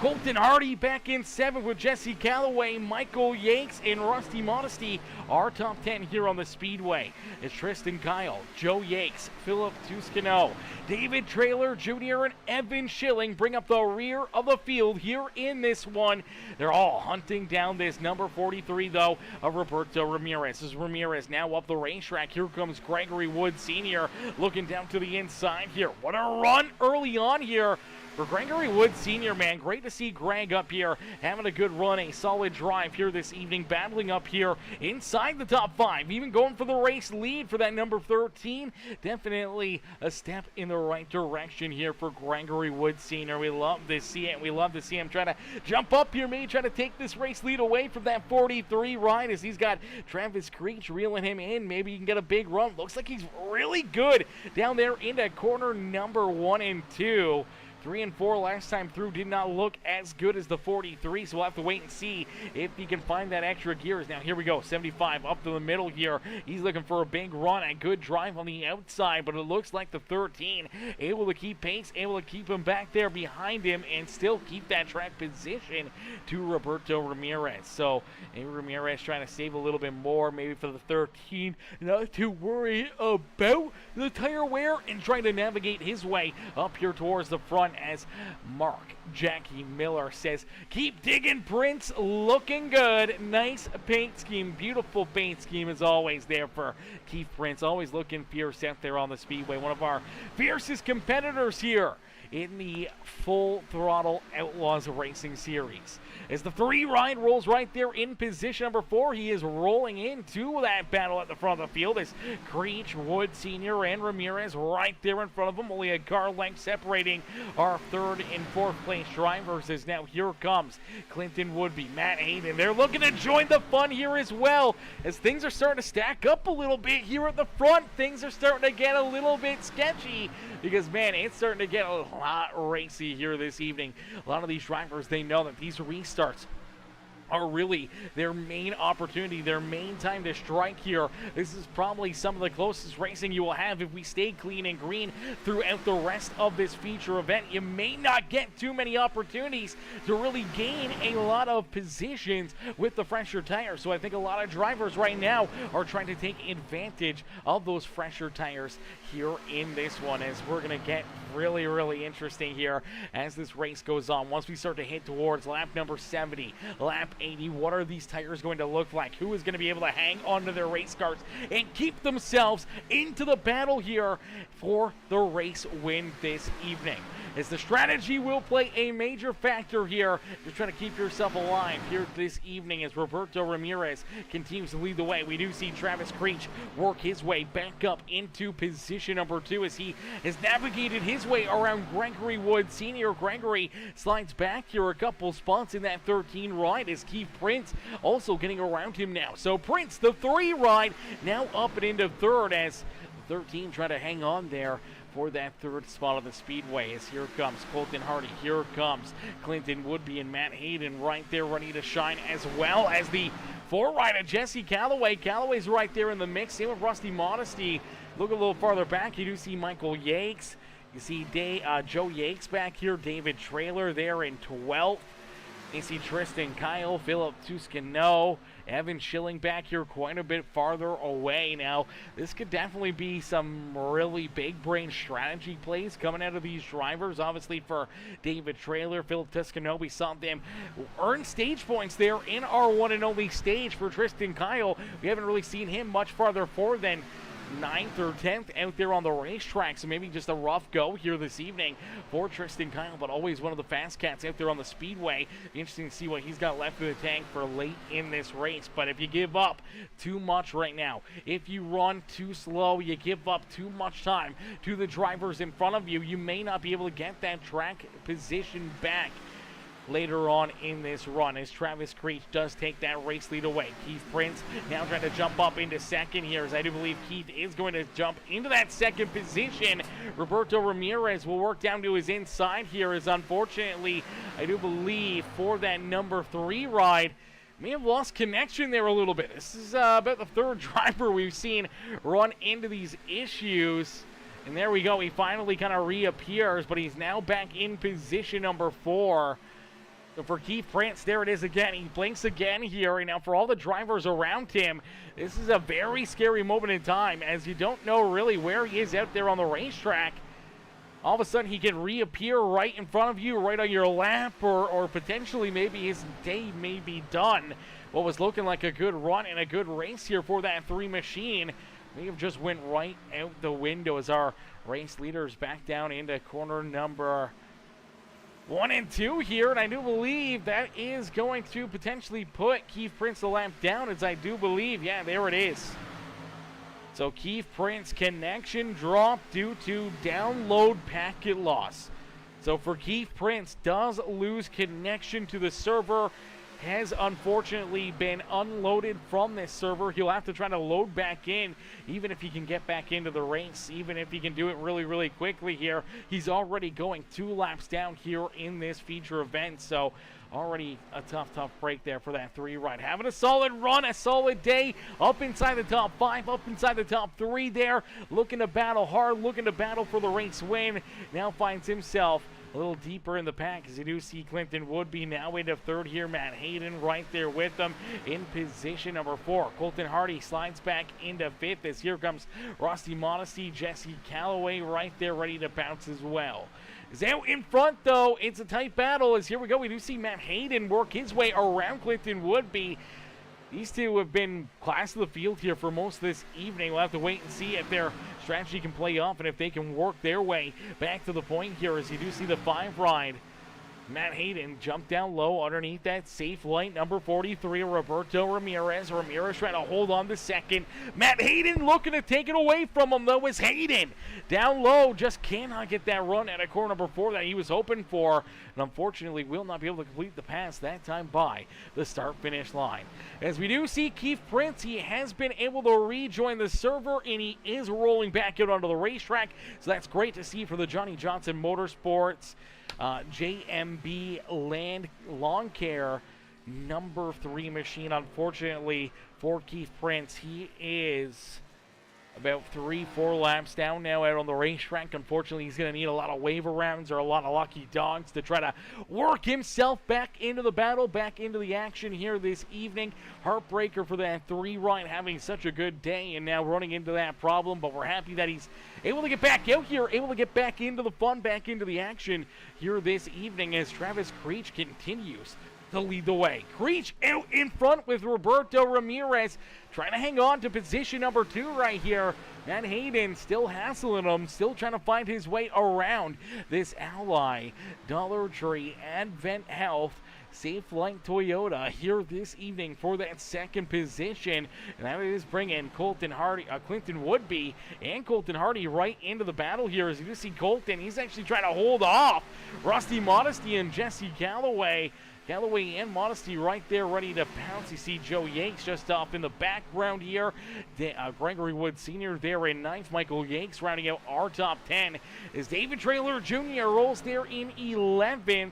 B: Colton Hardy back in 7th with Jesse Calloway, Michael Yakes, and Rusty Modesty. Our top 10 here on the Speedway is Tristan Kyle, Joe Yakes, Philip Tuscano, David Trailer Jr., and Evan Schilling bring up the rear of the field here in this one. They're all hunting down this number 43, though, of Roberto Ramirez. As Ramirez now up the racetrack, here comes Gregory Wood Sr. looking down to the inside here. What a run early on here for Gregory Wood Sr., man. Great to see Greg up here having a good run, a solid drive here this evening, battling up here inside the top 5, even going for the race lead for that number 13. Definitely a step in the right direction here for Gregory Wood Sr. We love to see it. We love to see him try to jump up here, maybe try to take this race lead away from that 43 ride as he's got Travis Creech reeling him in. Maybe he can get a big run. Looks like he's really good down there into corner number 1 and 2. 3 and 4 last time through did not look as good as the 43, so we'll have to wait and see if he can find that extra gears. Now here we go, 75 up to the middle here. He's looking for a big run, a good drive on the outside, but it looks like the 13 able to keep pace, able to keep him back there behind him and still keep that track position to Roberto Ramirez. So maybe Ramirez trying to save a little bit more, maybe for the 13, not to worry about the tire wear and trying to navigate his way up here towards the front, as Mark Jackie Miller says, keep digging, Prince, looking good. Nice paint scheme, beautiful paint scheme as always there for Keith Prince, always looking fierce out there on the speedway. One of our fiercest competitors here in the Full Throttle Outlaws Racing Series. As the 3 ride rolls right there in position number 4, he is rolling into that battle at the front of the field as Creech, Wood Sr., and Ramirez right there in front of him. Only a car length separating our 3rd and 4th place drivers as now here comes Clinton Woodby, Matt Hayden. They're looking to join the fun here as well as things are starting to stack up a little bit here at the front. Things are starting to get a little bit sketchy because, man, it's starting to get a lot racy here this evening. A lot of these drivers, they know that these restarts are really their main opportunity, their main time to strike here. This is probably some of the closest racing you will have if we stay clean and green throughout the rest of this feature event. You may not get too many opportunities to really gain a lot of positions with the fresher tires. So I think a lot of drivers right now are trying to take advantage of those fresher tires here in this one, as we're going to get really, really interesting here as this race goes on. Once we start to hit towards lap number 70, lap 80, what are these tires going to look like? Who is going to be able to hang onto their race cars and keep themselves into the battle here for the race win this evening? As the strategy will play a major factor here. You're trying to keep yourself alive here this evening as Roberto Ramirez continues to lead the way. We do see Travis Creech work his way back up into position number 2 as he has navigated his way around Gregory Wood Sr. Gregory slides back here a couple spots in that 13 ride as Keith Prince also getting around him now. So Prince, the 3 ride, now up and into 3rd as 13 trying to hang on there for that 3rd spot of the speedway. As here comes Colton Hardy, here comes Clinton Woodby and Matt Hayden right there ready to shine, as well as the 4 rider Jesse Calloway. Calloway's right there in the mix. Same with Rusty Modesty. Look a little farther back, you do see Michael Yakes. You see Joe Yakes back here, David Trailer there in 12th. You see Tristan Kyle, Philip Tuscano, Evan Schilling back here quite a bit farther away. Now, this could definitely be some really big brain strategy plays coming out of these drivers. Obviously for David Trailer, Philip Tuscano, we saw them earn stage points there in our one and only stage. For Tristan Kyle, we haven't really seen him much farther forward than 9th or 10th out there on the racetrack, so maybe just a rough go here this evening for Tristan Kyle, but always one of the fast cats out there on the speedway. Be interesting to see what he's got left in the tank for late in this race. But if you give up too much right now, if you run too slow, you give up too much time to the drivers in front of you, you may not be able to get that track position back later on in this run, as Travis Creech does take that race lead away. Keith Prince now trying to jump up into 2nd here, as I do believe Keith is going to jump into that 2nd position. Roberto Ramirez will work down to his inside here, as unfortunately, I do believe for that number 3 ride, may have lost connection there a little bit. This is about the 3rd driver we've seen run into these issues. And there we go, he finally kind of reappears, but he's now back in position number 4. So for Keith Prince, there it is again. He blinks again here. And now for all the drivers around him, this is a very scary moment in time, as you don't know really where he is out there on the racetrack. All of a sudden, he can reappear right in front of you, right on your lap, or potentially maybe his day may be done. What was looking like a good run and a good race here for that 3 machine may have just went right out the window, as our race leaders back down into corner number 1 and 2 here, and I do believe that is going to potentially put Keith Prince the lap down, as I do believe, yeah, there it is. So Keith Prince connection drop due to download packet loss. So for Keith Prince, does lose connection to the server, has unfortunately been unloaded from this server. He'll have to try to load back in, even if he can get back into the race, even if he can do it really, really quickly here. He's already going 2 laps down here in this feature event, so already a tough break there for that 3 ride. Having a solid run, a solid day, up inside the top 5, up inside the top 3 there, looking to battle hard, looking to battle for the race win. Now finds himself a little deeper in the pack, as you do see Clinton Woodby now into 3rd here. Matt Hayden right there with them in position number 4. Colton Hardy slides back into 5th, as here comes Rusty Modesty, Jesse Calloway right there ready to bounce as well. Is out in front, though. It's a tight battle, as here we go. We do see Matt Hayden work his way around Clinton Woodby. These two have been class of the field here for most of this evening. We'll have to wait and see if their strategy can play off and if they can work their way back to the point here, as you do see the 5 ride. Matt Hayden jumped down low underneath that safe light, number 43, Roberto Ramirez. Ramirez trying to hold on to 2nd. Matt Hayden looking to take it away from him, though, is Hayden. Down low, just cannot get that run at a corner number 4 that he was hoping for, and unfortunately will not be able to complete the pass that time by the start-finish line. As we do see Keith Prince, he has been able to rejoin the server, and he is rolling back out onto the racetrack, so that's great to see for the Johnny Johnson Motorsports JMB Lawn Care number 3 machine. Unfortunately for Keith Prince, he is about 3-4 laps down now out on the racetrack. Unfortunately, he's going to need a lot of wave arounds or a lot of lucky dogs to try to work himself back into the battle, back into the action here this evening. Heartbreaker for that 3 ride, having such a good day and now running into that problem, but we're happy that he's able to get back out here, able to get back into the fun, back into the action here this evening, as Travis Creech continues to lead the way. Creech out in front with Roberto Ramirez, trying to hang on to position number 2 right here. Matt Hayden still hassling him, still trying to find his way around this Ally Dollar Tree Advent Health Safe Light Toyota here this evening for that 2nd position, and that is bringing Colton Hardy, Clinton Woodby and Colton Hardy right into the battle here. As you can see, Colton, he's actually trying to hold off Rusty Modesty and Jesse Calloway. Calloway and Modesty right there ready to pounce. You see Joe Yates just off in the background here. Gregory Wood Sr. there in 9th. Michael Yates rounding out our top 10 as David Traylor Jr. rolls there in 11th.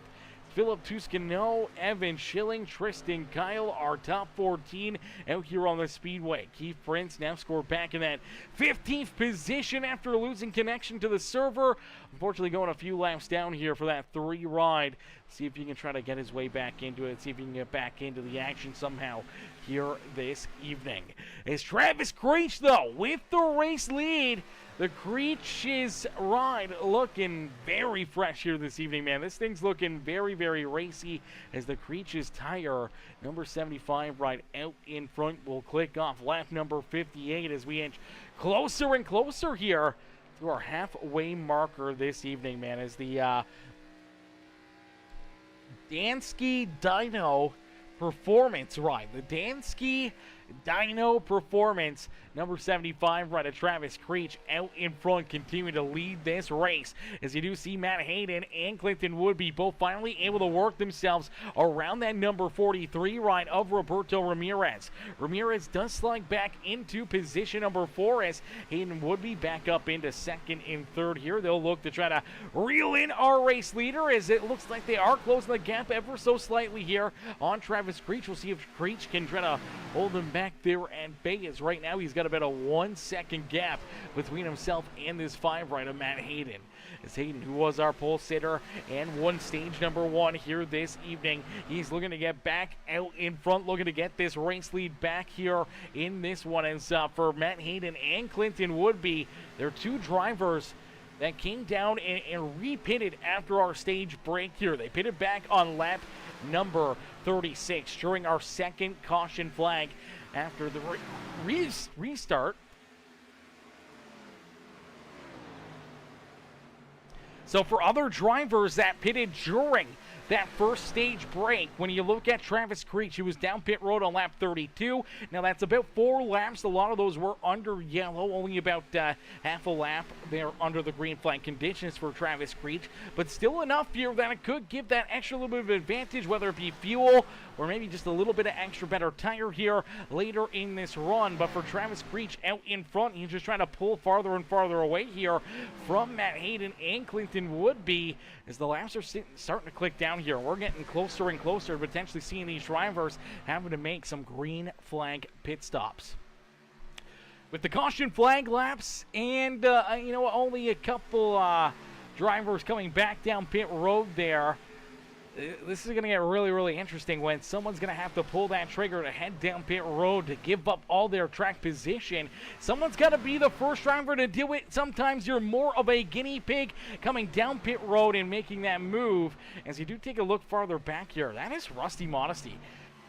B: Philip Tuscano, Evan Schilling, Tristan Kyle, our top 14 out here on the speedway. Keith Prince now scored back in that 15th position after losing connection to the server. Unfortunately going a few laps down here for that 3 ride. See if he can try to get his way back into it. See if he can get back into the action somehow here this evening. As Travis Creech, though, with the race lead. The Creech's ride looking very fresh here this evening, man. This thing's looking very, very racy, as the Creech's tire, number 75 ride out in front, will click off lap number 58 as we inch closer and closer here to our halfway marker this evening, man, as the Dansky Dyno Performance ride. The Dansky Dyno Performance, number 75 ride of Travis Creech out in front, continuing to lead this race, as you do see Matt Hayden and Clinton Woodby both finally able to work themselves around that number 43 ride of Roberto Ramirez. Ramirez does slide back into position number 4 as Hayden Woodby back up into 2nd and 3rd here. They'll look to try to reel in our race leader, as it looks like they are closing the gap ever so slightly here on Travis Creech. We'll see if Creech can try to hold him back there at bay, as right now he's got about a 1-second gap between himself and this 5 ride of Matt Hayden. As Hayden, who was our pole sitter and won stage number 1 here this evening, he's looking to get back out in front, looking to get this race lead back here in this one. As for Matt Hayden and Clinton Woodby, they're 2 drivers that came down and repitted after our stage break here. They pitted back on lap number 36 during our 2nd caution flag after the restart. So for other drivers that pitted during that first stage break, when you look at Travis Creech, he was down pit road on lap 32. Now that's about 4 laps. A lot of those were under yellow, only about half a lap there under the green flag conditions for Travis Creech, but still enough here that it could give that extra little bit of advantage, whether it be fuel or maybe just a little bit of extra better tire here later in this run. But for Travis Creech out in front, he's just trying to pull farther and farther away here from Matt Hayden and Clinton Woodby as the laps are starting to click down here. We're getting closer and closer to potentially seeing these drivers having to make some green flag pit stops. With the caution flag laps and, only a couple drivers coming back down pit road there, this is going to get really, really interesting when someone's going to have to pull that trigger to head down pit road to give up all their track position. Someone's got to be the first driver to do it. Sometimes you're more of a guinea pig coming down pit road and making that move. As you do take a look farther back here, that is Rusty Modesty.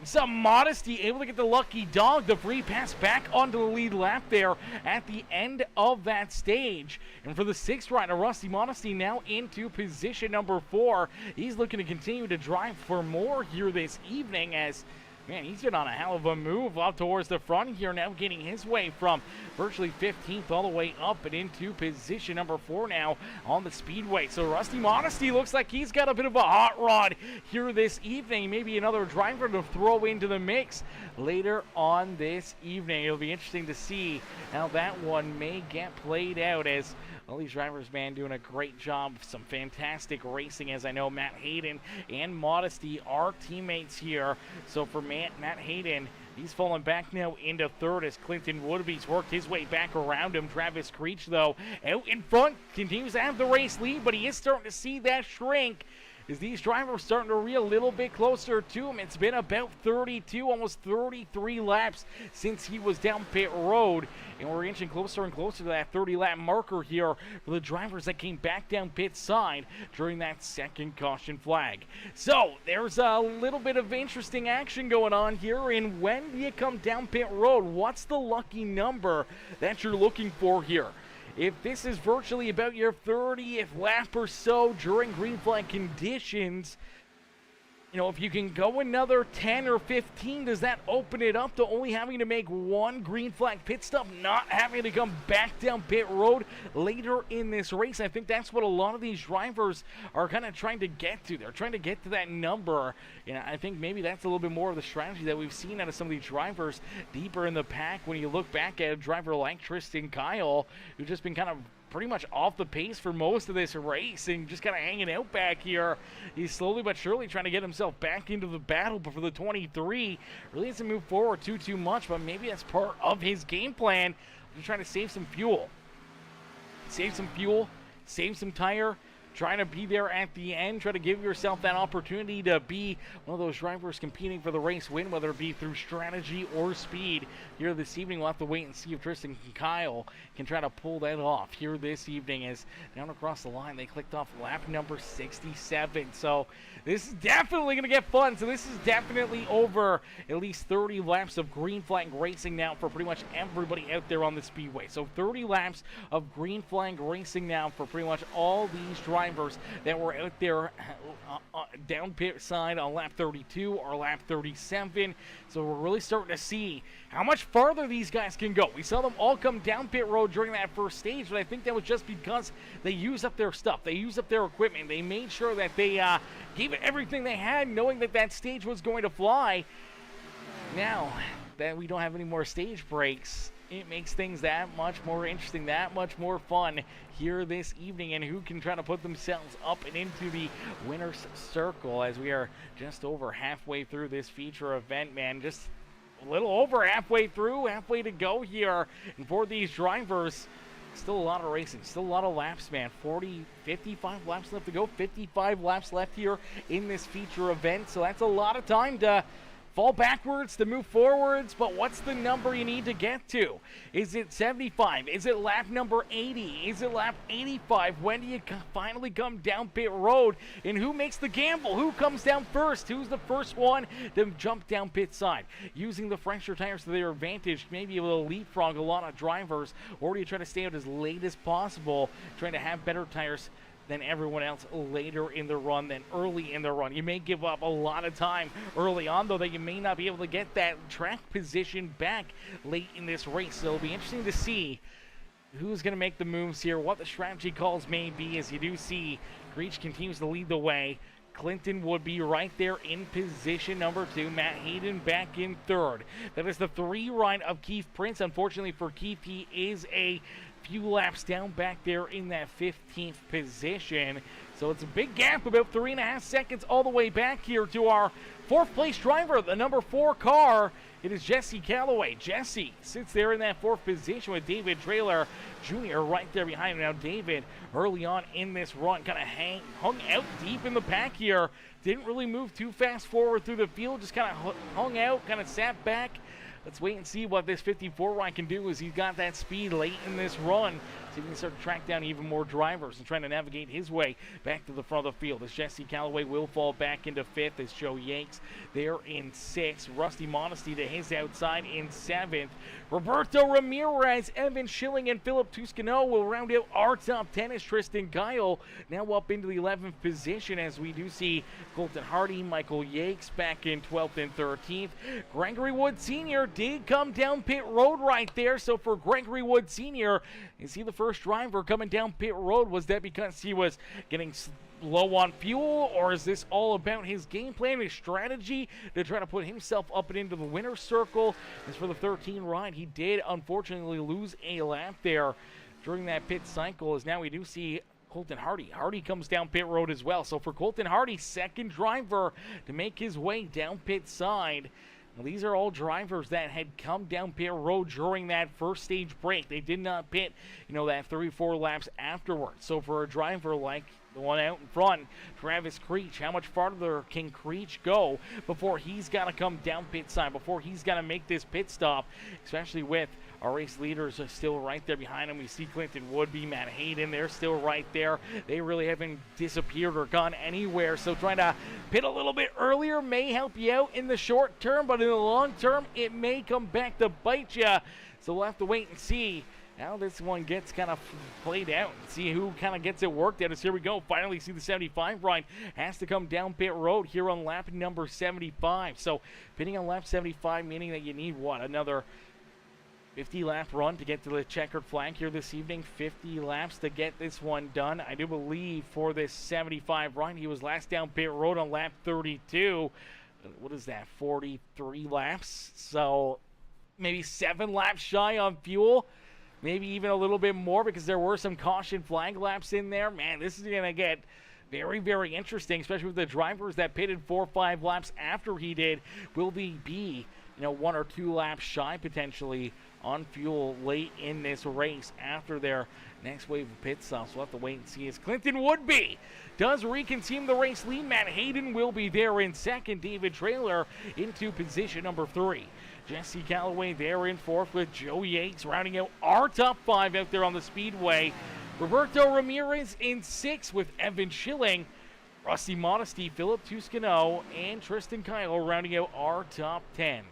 B: Some Modesty able to get the lucky dog, the free pass back onto the lead lap there at the end of that stage. And for the 6th rider, Rusty Modesty now into position number 4. He's looking to continue to drive for more here this evening as, man, he's been on a hell of a move up towards the front here, now getting his way from virtually 15th all the way up and into position number 4 now on the speedway. So Rusty Modesty looks like he's got a bit of a hot rod here this evening. Maybe another driver to throw into the mix later on this evening. It'll be interesting to see how that one may get played out as all these drivers, man, doing a great job. Some fantastic racing, as I know Matt Hayden and Modesty are teammates here. So for Matt Hayden, he's fallen back now into 3rd as Clinton Woodby's worked his way back around him. Travis Creech, though, out in front, continues to have the race lead, but he is starting to see that shrink as these drivers starting to reel a little bit closer to him. It's been about 32, almost 33 laps since he was down pit road, and we're inching closer and closer to that 30-lap marker here for the drivers that came back down pit side during that second caution flag. So there's a little bit of interesting action going on here, and when do you come down pit road? What's the lucky number that you're looking for here? If this is virtually about your 30th lap or so during green flag conditions, if you can go another 10 or 15, does that open it up to only having to make one green flag pit stop, not having to come back down pit road later in this race? I think that's what a lot of these drivers are kind of trying to get to. They're trying to get to that number, and I think maybe that's a little bit more of the strategy that we've seen out of some of these drivers deeper in the pack when you look back at a driver like Tristan Kyle, who's just been kind of pretty much off the pace for most of this race and just kind of hanging out back here. He's slowly but surely trying to get himself back into the battle, but for the 23, really hasn't moved forward too much, but maybe that's part of his game plan. Just trying to save some fuel. Save some tire, trying to be there at the end, try to give yourself that opportunity to be one of those drivers competing for the race win, whether it be through strategy or speed. Here this evening, we'll have to wait and see if Tristan Kyle can try to pull that off here this evening, as down across the line they clicked off lap number 67. So this is definitely going to get fun. So this is definitely over at least 30 laps of green flag racing now for pretty much everybody out there on the speedway. So 30 laps of green flag racing now for pretty much all these drivers that were out there down pit side on lap 32 or lap 37. So we're really starting to see how much farther these guys can go. We saw them all come down pit road during that first stage, but I think that was just because they used up their stuff. They used up their equipment. They made sure that they gave it everything they had, knowing that that stage was going to fly. Now that we don't have any more stage breaks, it makes things that much more interesting, that much more fun here this evening, and who can try to put themselves up and into the winner's circle as we are just over halfway through this feature event, man. Just a little over halfway through, halfway to go here, and for these drivers, still a lot of racing, still a lot of laps, man. 55 laps left to go, 55 laps left here in this feature event, so that's a lot of time to fall backwards to move forwards, but what's the number you need to get to? Is it 75? Is it lap number 80? Is it lap 85? When do you finally come down pit road? And who makes the gamble? Who comes down first? Who's the first one to jump down pit side? Using the fresher tires to their advantage, maybe able to leapfrog a lot of drivers, or do you try to stay out as late as possible, trying to have better tires than everyone else later in the run than early in the run. You may give up a lot of time early on, though, that you may not be able to get that track position back late in this race. So it'll be interesting to see who's going to make the moves here, what the strategy calls may be, as you do see Creech continues to lead the way. Clinton would be right there in position number 2. Matt Hayden back in 3rd. That is the 3 ride of Keith Prince. Unfortunately for Keith, he is a few laps down back there in that 15th position. So it's a big gap, about 3.5 seconds all the way back here to our 4th place driver, the number 4 car. It is Jesse Calloway. Jesse sits there in that 4th position with David Trailer Jr. right there behind him. Now David, early on in this run, kind of hung out deep in the pack here. Didn't really move too fast forward through the field, just kind of hung out, kind of sat back. Let's wait and see what this 54 ride can do, as he's got that speed late in this run. So he can start to track down even more drivers and trying to navigate his way back to the front of the field. As Jesse Calloway will fall back into 5th, as Joe Yanks there in 6th. Rusty Modesty to his outside in 7th. Roberto Ramirez, Evan Schilling, and Philip Tuscano will round out our top 10, as Tristan Kyle now up into the 11th position, as we do see Colton Hardy, Michael Yakes back in 12th and 13th. Gregory Wood Sr. did come down pit road right there. So for Gregory Wood Sr., is he the first driver coming down pit road? Was that because he was getting low on fuel, or is this all about his game plan, his strategy to try to put himself up and into the winner's circle? As for the 13 ride, he did unfortunately lose a lap there during that pit cycle, as now we do see Colton Hardy. Hardy comes down pit road as well. So for Colton Hardy, second driver to make his way down pit side. Now, these are all drivers that had come down pit road during that first stage break. They did not pit, that 3-4 laps afterwards. So for a driver like the one out in front, Travis Creech, how much farther can Creech go before he's got to come down pit side, before he's got to make this pit stop, especially with our race leaders are still right there behind him. We see Clinton Woodby, Matt Hayden, they're still right there. They really haven't disappeared or gone anywhere. So trying to pit a little bit earlier may help you out in the short term, but in the long term, it may come back to bite you. So we'll have to wait and see how this one gets kind of played out and see who kind of gets it worked out. As here we go, finally see the 75 ride has to come down pit road here on lap number 75. So pitting on lap 75, meaning that you need another 50 lap run to get to the checkered flag here this evening. 50 laps to get this one done. I do believe for this 75 run, he was last down pit road on lap 32. What is that, 43 laps? So maybe 7 laps shy on fuel. Maybe even a little bit more, because there were some caution flag laps in there. Man, this is going to get very, very interesting, especially with the drivers that pitted 4 or 5 laps after he did. Will they be, 1 or 2 laps shy potentially on fuel late in this race after their next wave of pit stops? We'll have to wait and see, as Clinton Woodby does reconsume the race lead. Matt Hayden will be there in 2nd. David Trailer into position number 3. Jesse Calloway there in 4th, with Joe Yates rounding out our top 5 out there on the speedway. Roberto Ramirez in 6th, with Evan Schilling, Rusty Modesty, Philip Tuscano, and Tristan Kyle rounding out our top 10.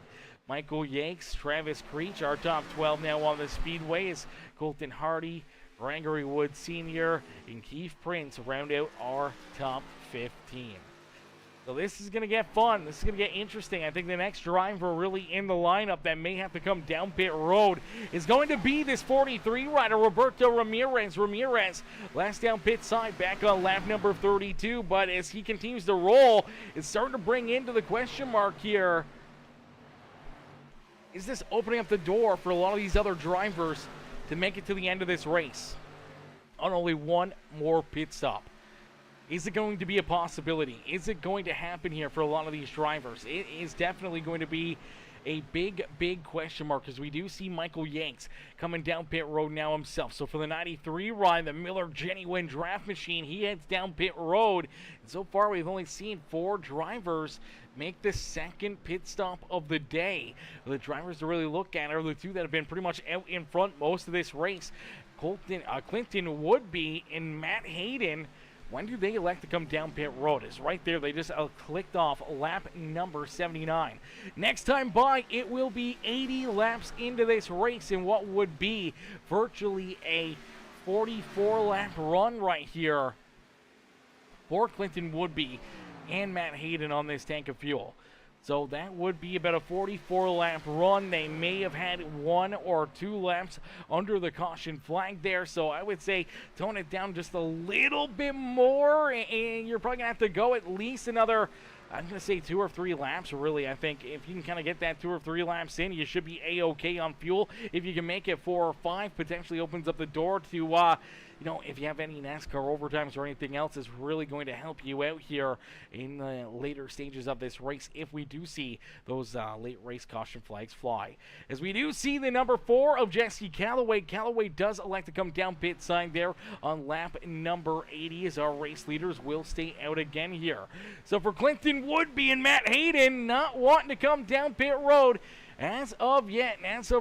B: Michael Yanks, Travis Creech, our top 12 now on the speedway, is Colton Hardy, Gregory Wood Sr., and Keith Prince round out our top 15. So this is going to get fun. This is going to get interesting. I think the next driver really in the lineup that may have to come down pit road is going to be this 43 rider, Roberto Ramirez. Ramirez, last down pit side, back on lap number 32. But as he continues to roll, it's starting to bring into the question mark here. Is this opening up the door for a lot of these other drivers to make it to the end of this race on only one more pit stop? Is it going to be a possibility? Is it going to happen here for a lot of these drivers? It is definitely going to be a big, big question mark, because we do see Michael Yanks coming down pit road now himself. So for the 93 ride, the Miller Genuine Draft Machine, he heads down pit road. And so far, we've only seen 4 drivers make the second pit stop of the day. The drivers to really look at are the 2 that have been pretty much out in front most of this race. Clinton Woodby and Matt Hayden. When do they elect to come down pit road? It's right there. They just clicked off lap number 79. Next time by, it will be 80 laps into this race in what would be virtually a 44 lap run right here for Clinton Woodby and Matt Hayden on this tank of fuel. So that would be about a 44-lap run. They may have had 1 or 2 laps under the caution flag there. So I would say tone it down just a little bit more. And you're probably going to have to go at least another, I'm going to say 2 or 3 laps, really. I think if you can kind of get that 2 or 3 laps in, you should be A-okay on fuel. If you can make it 4 or 5, potentially opens up the door to, if you have any NASCAR overtimes or anything else, is really going to help you out here in the later stages of this race if we do see those late race caution flags fly. As we do see the number 4 of Jesse Calloway. Calloway does elect to come down pit side there on lap number 80 as our race leaders will stay out again here. So for Clinton Woodby and Matt Hayden not wanting to come down pit road, as of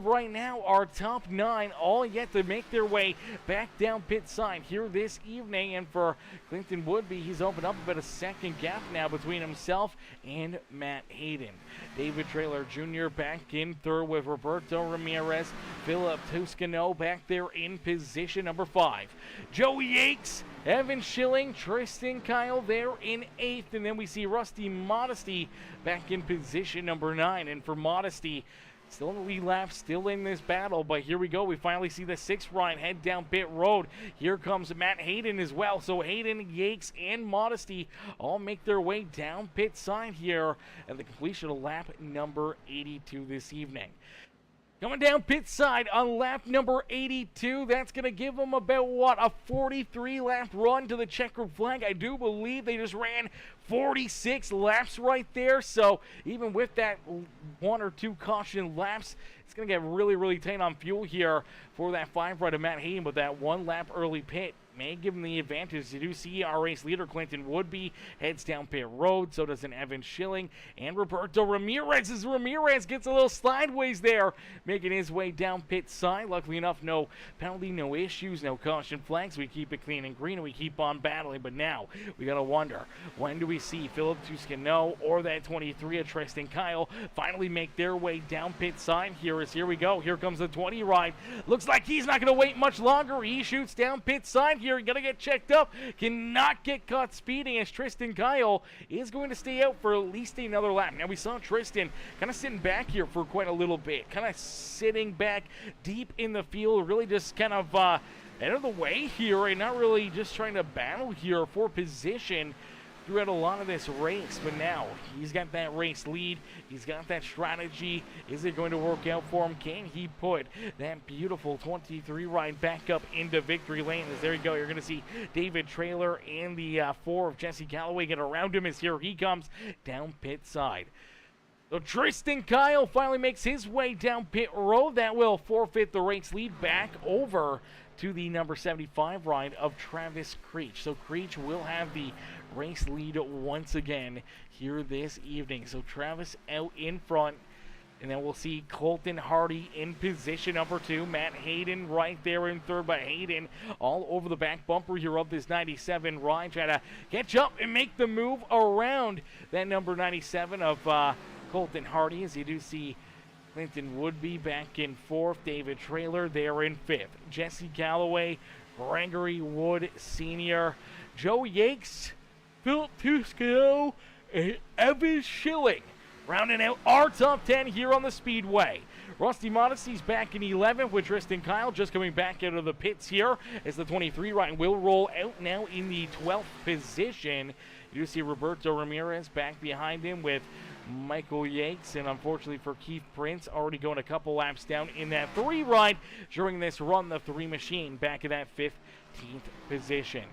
B: right now, our top 9 all yet to make their way back down pit side here this evening. And for Clinton Woodby, he's opened up about a second gap now between himself and Matt Hayden. David Traylor Jr. back in third with Roberto Ramirez. Philip Toscano back there in position number 5. Joey Yates, Evan Schilling, Tristan Kyle there in 8th. And then we see Rusty Modesty back in position number 9. And for Modesty, still in the lead lap, still in this battle, but here we go. We finally see the 6th ride head down pit road. Here comes Matt Hayden as well. So Hayden, Yates, and Modesty all make their way down pit side here at the completion of lap number 82 this evening. Coming down pit side on lap number 82, that's going to give them about, a 43-lap run to the checkered flag. I do believe they just ran 46 laps right there, so even with that 1 or 2 caution laps, it's going to get really, really tight on fuel here for that 5 ride of Matt Hayden, but that 1 lap early pit may give him the advantage. You do see our race leader, Clinton Woodby, heads down pit road. So does an Evan Schilling and Roberto Ramirez, as Ramirez gets a little sideways there, making his way down pit side. Luckily enough, no penalty, no issues, no caution flags. We keep it clean and green, and we keep on battling. But now we got to wonder, when do we see Philip Toscano or that 23 of Tristan Kyle finally make their way down pit side? Here we go. Here comes the 20 ride. Looks like he's not going to wait much longer. He shoots down pit side here. Gonna get checked up, cannot get caught speeding, as Tristan Kyle is going to stay out for at least another lap. Now we saw Tristan kind of sitting back here for quite a little bit, kind of sitting back deep in the field, really just kind of out of the way here and not really just trying to battle here for position throughout a lot of this race. But now he's got that race lead, he's got that strategy. Is it going to work out for him? Can he put that beautiful 23 ride back up into victory lane? As there you go, you're going to see David Traylor and the 4 of Jesse Calloway get around him as here he comes down pit side. So Tristan Kyle finally makes his way down pit road. That will forfeit the race lead back over to the number 75 ride of Travis Creech. So Creech will have the race lead once again here this evening. So Travis out in front, and then we'll see Colton Hardy in position number 2. Matt Hayden right there in third, but Hayden all over the back bumper here of this 97 ride, trying to catch up and make the move around that number 97 of Colton Hardy, as you do see Clinton Woodby back in 4th, David Traylor there in 5th. Jesse Calloway, Gregory Wood Sr., Joe Yates, Philip Toscano, and Evan Schilling rounding out our top 10 here on the Speedway. Rusty Modesty's back in 11th with Tristan Kyle just coming back out of the pits here as the 23 ride will roll out now in the 12th position. You see Roberto Ramirez back behind him with Michael Yates, and unfortunately for Keith Prince, already going a couple laps down in that 3 ride during this run. The 3 machine back in that 15th position.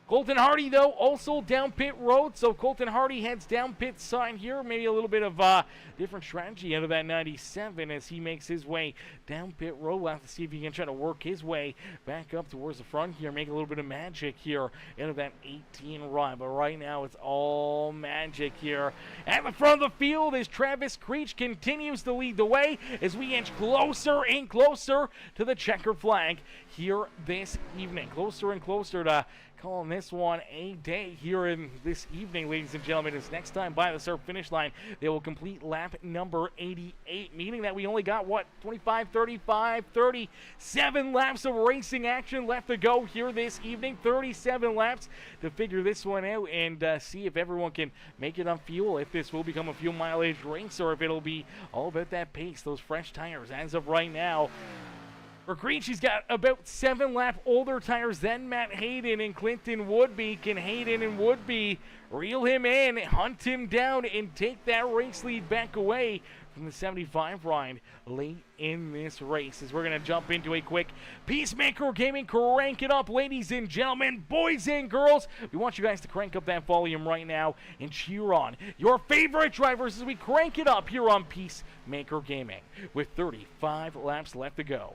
B: Colton Hardy, though, also down pit road. So Colton Hardy heads down pit side here. Maybe a little bit of different strategy out of that 97 as he makes his way down pit road. We'll have to see if he can try to work his way back up towards the front here, make a little bit of magic here out of that 18 ride. But right now, it's all magic here. At the front of the field as Travis Creech continues to lead the way as we inch closer and closer to the checkered flag here this evening. Closer and closer to calling this one a day here in this evening, ladies and gentlemen. As next time by the start finish line, they will complete lap number 88, meaning that we only got, 25, 35, 37 laps of racing action left to go here this evening. 37 laps to figure this one out and see if everyone can make it on fuel, if this will become a fuel mileage race, or if it'll be all about that pace, those fresh tires. As of right now, for Green, she's got about 7 lap older tires than Matt Hayden and Clinton Woodby. Can Hayden and Woodby reel him in, hunt him down, and take that race lead back away from the 75 ride late in this race? As we're going to jump into a quick Peacemaker Gaming Crank It Up, ladies and gentlemen, boys and girls. We want you guys to crank up that volume right now and cheer on your favorite drivers as we crank it up here on Peacemaker Gaming with 35 laps left to go.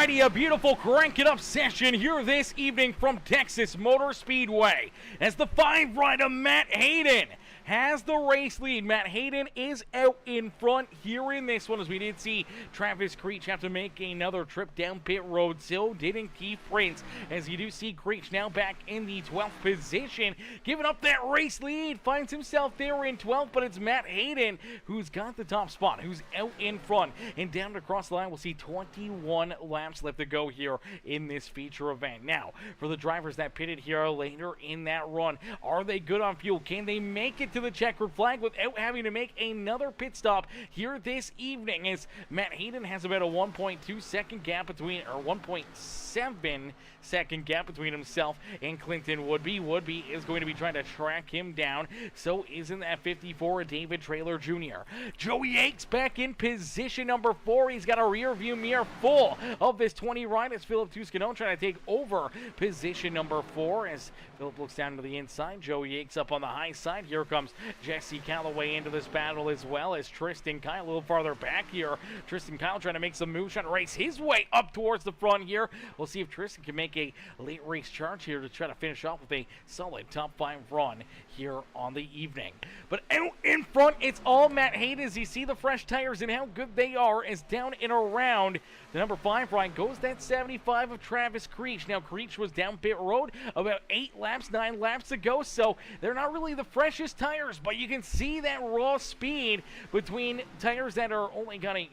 B: Alrighty, a beautiful crank it up session here this evening from Texas Motor Speedway as the 5 rider Matt Hayden has the race lead. Matt Hayden is out in front here in this one, as we did see Travis Creech have to make another trip down pit road. So didn't Keith Prince, as you do see Creech now back in the 12th position, giving up that race lead, finds himself there in 12th, but it's Matt Hayden who's got the top spot, who's out in front. And down across the line, we'll see 21 laps left to go here in this feature event. Now, for the drivers that pitted here later in that run, are they good on fuel? Can they make it to the checkered flag without having to make another pit stop here this evening, as Matt Hayden has about a 1.2 second gap between, or 1.7 second gap between himself and Clinton Woodby. Woodby is going to be trying to track him down. So isn't that 54 David Traylor Jr. Joey Yates back in position number 4. He's got a rear view mirror full of this 20 ride as Philip Tuscanone trying to take over position number 4 as Philip looks down to the inside. Joey Yates up on the high side. Here comes Jesse Calloway into this battle, as well as Tristan Kyle a little farther back here. Tristan Kyle trying to make some moves, trying to race his way up towards the front here. We'll see if Tristan can make a late race charge here to try to finish off with a solid top 5 run here on the evening. But out in front, it's all Matt Hayden as you see the fresh tires and how good they are, as down and around the number 5 ride goes that 75 of Travis Creech. Now Creech was down pit road about 9 laps to go, so they're not really the freshest tires, but you can see that raw speed between tires that are only gonna,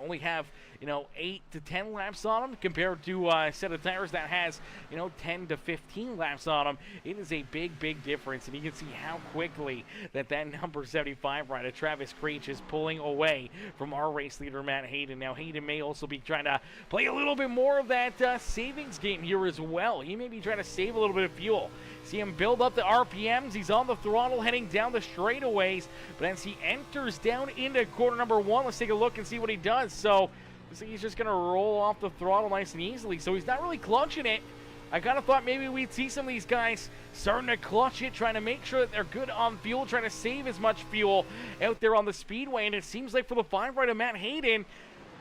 B: only have 8 to 10 laps on them compared to a set of tires that has 10 to 15 laps on them. It is a big difference, and you can see how quickly that number 75 rider Travis Creech is pulling away from our race leader Matt Hayden. Now Hayden may also be trying to play a little bit more of that savings game here as well. He may be trying to save a little bit of fuel. See him build up the RPMs. He's on the throttle heading down the straightaways, but as he enters down into corner number 1, let's take a look and see what he does. So he's just going to roll off the throttle nice and easily. So he's not really clutching it. I kind of thought maybe we'd see some of these guys starting to clutch it, trying to make sure that they're good on fuel, trying to save as much fuel out there on the speedway. And it seems like for the 5 rider Matt Hayden,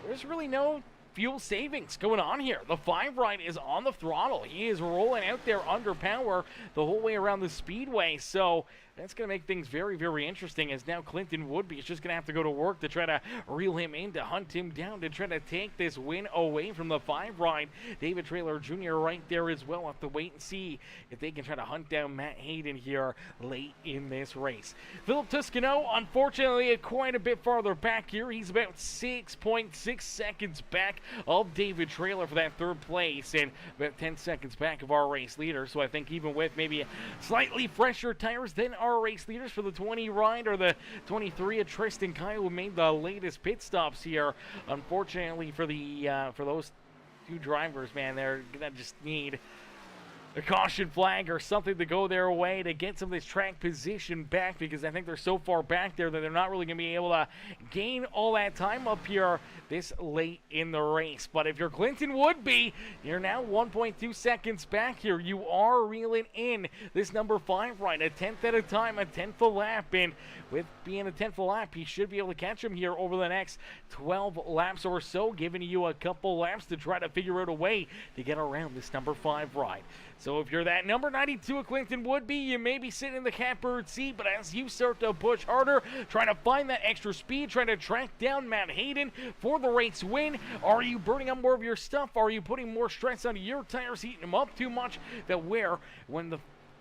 B: there's really no fuel savings going on here. The 5 ride is on the throttle. He is rolling out there under power the whole way around the speedway. So that's going to make things very interesting, as now Clinton Woodby is just going to have to go to work to try to reel him in, to hunt him down, to try to take this win away from the 5 ride. David Traylor Jr. right there as well. We'll have to wait and see if they can try to hunt down Matt Hayden here late in this race. Philip Tuscano, unfortunately, quite a bit farther back here. He's about 6.6 seconds back of David Traylor for that 3rd place, and about 10 seconds back of our race leader. So I think even with maybe slightly fresher tires than our race leaders for the 20 ride or the 23 of Tristan Kyle, who made the latest pit stops here, unfortunately for the for those 2 drivers, man, they're gonna just need a caution flag or something to go their way to get some of this track position back, because I think they're so far back there that they're not really going to be able to gain all that time up here this late in the race. But if you're Clinton Woodby, you're now 1.2 seconds back here. You are reeling in this number 5 ride, a 10th at a time, a 10th a lap, and with being a 10th a lap, he should be able to catch him here over the next 12 laps or so, giving you a couple laps to try to figure out a way to get around this number 5 ride. So if you're that number 92 of Clinton Woodby, you may be sitting in the catbird seat, but as you start to push harder, trying to find that extra speed, trying to track down Matt Hayden for the race win, are you burning up more of your stuff? Are you putting more stress onto your tires, heating them up too much, that when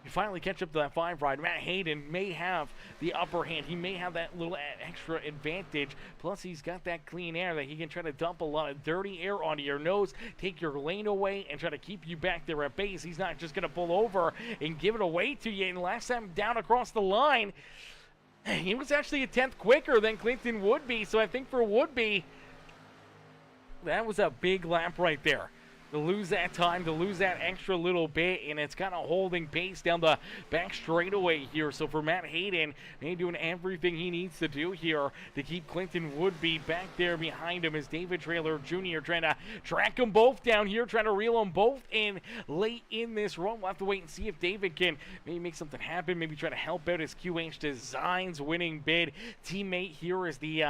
B: you finally catch up to that 5 ride, Matt Hayden may have the upper hand. He may have that little extra advantage. Plus, he's got that clean air that he can try to dump a lot of dirty air onto your nose, take your lane away, and try to keep you back there at base. He's not just going to pull over and give it away to you. And last time down across the line, he was actually a 10th quicker than Clinton Woodby. So I think for Woodby, that was a big lap right there. to lose that time, to lose that extra little bit, and it's kind of holding pace down the back straightaway here. So for Matt Hayden, he's doing everything he needs to do here to keep Clinton Woodby back there behind him as David Traylor Jr. trying to track them both down here, trying to reel them both in late in this run. We'll have to wait and see if David can maybe make something happen, maybe try to help out his QH Designs winning bid teammate. Here is the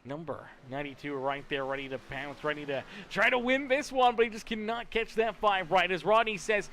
B: number 92 right there, ready to pounce, ready to try to win this one, but he just cannot catch that 5 right. As Rodney says,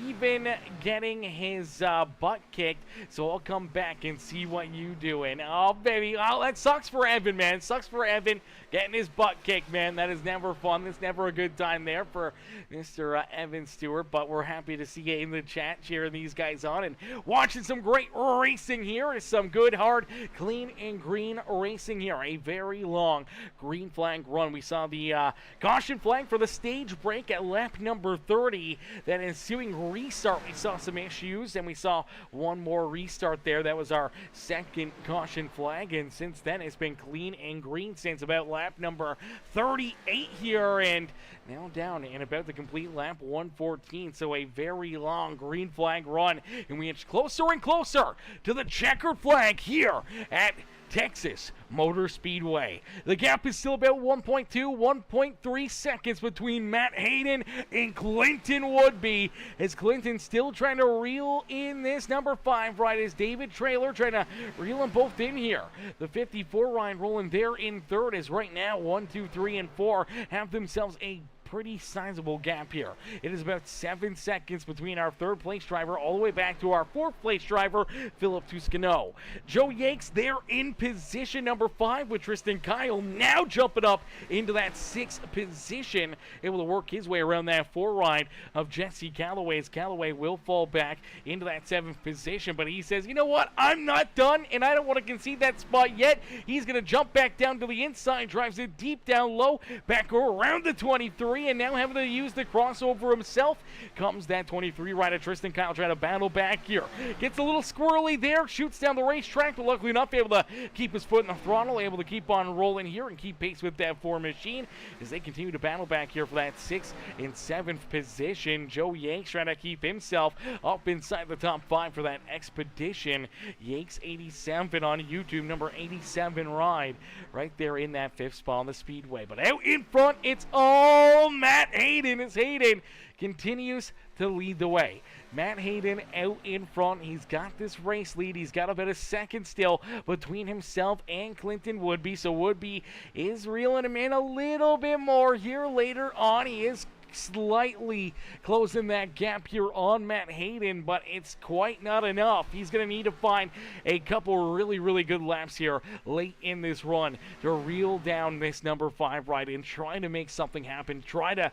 B: even getting his butt kicked, so I'll come back and see what you doing. Oh, baby, oh, that sucks for Evan, man. Sucks for Evan getting his butt kicked, man. That is never fun. That's never a good time there for Mr. Evan Stewart, but we're happy to see you in the chat, cheering these guys on and watching some great racing here. Some good, hard, clean, and green racing here. A very long green flag run. We saw the caution flag for the stage break at lap number 30. That ensuing restart, we saw some issues, and we saw one more restart there. That was our second caution flag, and since then it's been clean and green since about lap number 38 here, and now down and about to complete lap 114. So a very long green flag run, and we inch closer and closer to the checkered flag here at Texas Motor Speedway. The gap is still about 1.2, 1.3 seconds between Matt Hayden and Clinton Woodby, as Clinton still trying to reel in this number 5 ride, as David Traylor trying to reel them both in here. The 54 ride rolling there in third, as right now 1, 2, 3, and 4 have themselves a pretty sizable gap here. It is about 7 seconds between our third place driver all the way back to our fourth place driver, Philip Tuscano. Joe Yakes there in position number 5 with Tristan Kyle now jumping up into that 6th position, able to work his way around that 4 ride of Jesse Calloway, as Calloway will fall back into that 7th position, but he says, you know what, I'm not done and I don't want to concede that spot yet. He's going to jump back down to the inside, drives it deep down low, back around the 23, and now having to use the crossover himself comes that 23 rider Tristan Kyle, trying to battle back here. Gets a little squirrely there, shoots down the racetrack, but luckily enough able to keep his foot in the throttle, able to keep on rolling here and keep pace with that 4 machine as they continue to battle back here for that 6th and 7th position. Joe Yakes trying to keep himself up inside the top 5 for that expedition. Yakes 87 on YouTube, number 87 ride right there in that 5th spot on the speedway. But out in front, it's all Matt Hayden, as Hayden continues to lead the way. Matt Hayden out in front. He's got this race lead. He's got about a second still between himself and Clinton Woodby. So Woodby is reeling him in a little bit more here later on. He is slightly closing that gap here on Matt Hayden, but it's quite not enough. He's going to need to find a couple really good laps here late in this run to reel down this number 5 ride and try to make something happen, try to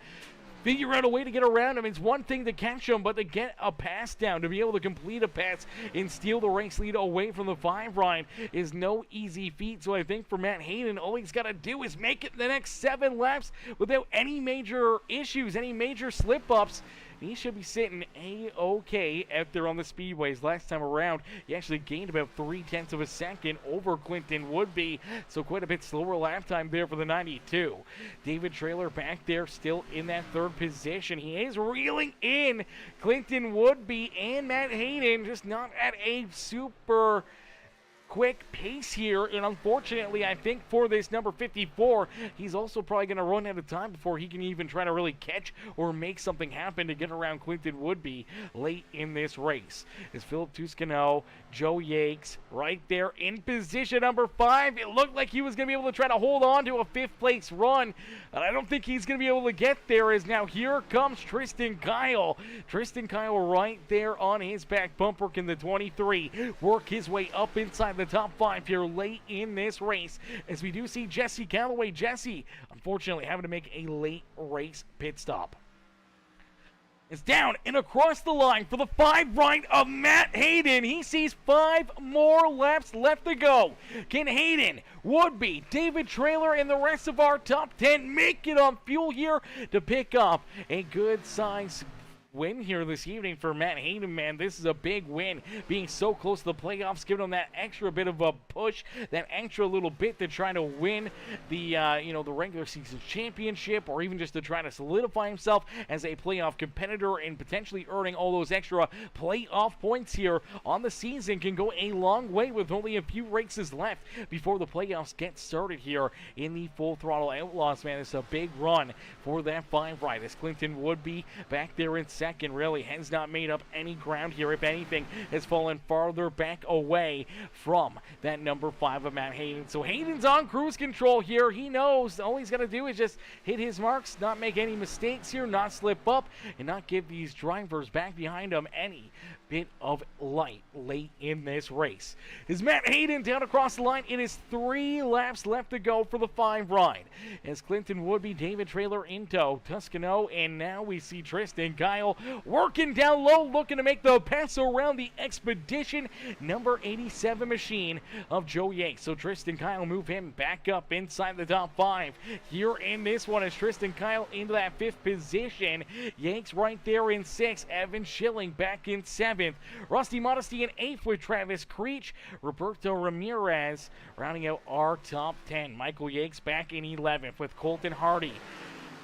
B: figure out a way to get around him. It's one thing to catch him, but to get a pass down, to be able to complete a pass and steal the race lead away from the 5 ride is no easy feat. So I think for Matt Hayden, all he's got to do is make it the next 7 laps without any major issues, any major slip-ups. He should be sitting A-OK out there on the speedways. Last time around, he actually gained about 0.3 of a second over Clinton Woodby, so quite a bit slower lap time there for the 92. David Traylor back there still in that 3rd position. He is reeling in Clinton Woodby and Matt Hayden, just not at a super quick pace here, and unfortunately I think for this number 54 he's also probably going to run out of time before he can even try to really catch or make something happen to get around Clinton Woodby late in this race. Is Philip Tuscano, Joe Yakes right there in position number 5. It looked like he was going to be able to try to hold on to a 5th place run, but I don't think he's going to be able to get there, as now here comes Tristan Kyle. Tristan Kyle right there on his back bumper in the 23, work his way up inside the top 5 here late in this race, as we do see Jesse Calloway. Jesse, unfortunately, having to make a late race pit stop. It's down and across the line for the 5 right of Matt Hayden. He sees 5 more laps left to go. Can Hayden, Woodby, David Traylor, and the rest of our top 10 make it on fuel here to pick up a good size win here this evening for Matt Hayden, man. This is a big win, being so close to the playoffs, giving him that extra bit of a push, that extra little bit to try to win the the regular season championship, or even just to try to solidify himself as a playoff competitor and potentially earning all those extra playoff points here on the season. Can go a long way with only a few races left before the playoffs get started here in the Full Throttle Outlaws, man. It's a big run for that 5 ride, as Clinton Woodby back there in second really has not made up any ground here. If anything, has fallen farther back away from that number 5 of Matt Hayden. So Hayden's on cruise control here. He knows all he's got to do is just hit his marks, not make any mistakes here, not slip up, and not give these drivers back behind him any bit of light late in this race. Is Matt Hayden down across the line? It is 3 laps left to go for the 5 ride, as Clinton Woodby, David Trailer in tow, Tuscano, and now we see Tristan Kyle working down low, looking to make the pass around the Expedition number 87 machine of Joe Yanks. So Tristan Kyle move him back up inside the top 5 here in this one, as Tristan Kyle into that 5th position. Yanks right there in 6th, Evan Schilling back in 7th, Rusty Modesty in 8th with Travis Creech, Roberto Ramirez rounding out our top 10. Michael Yanks back in 11th with Colton Hardy,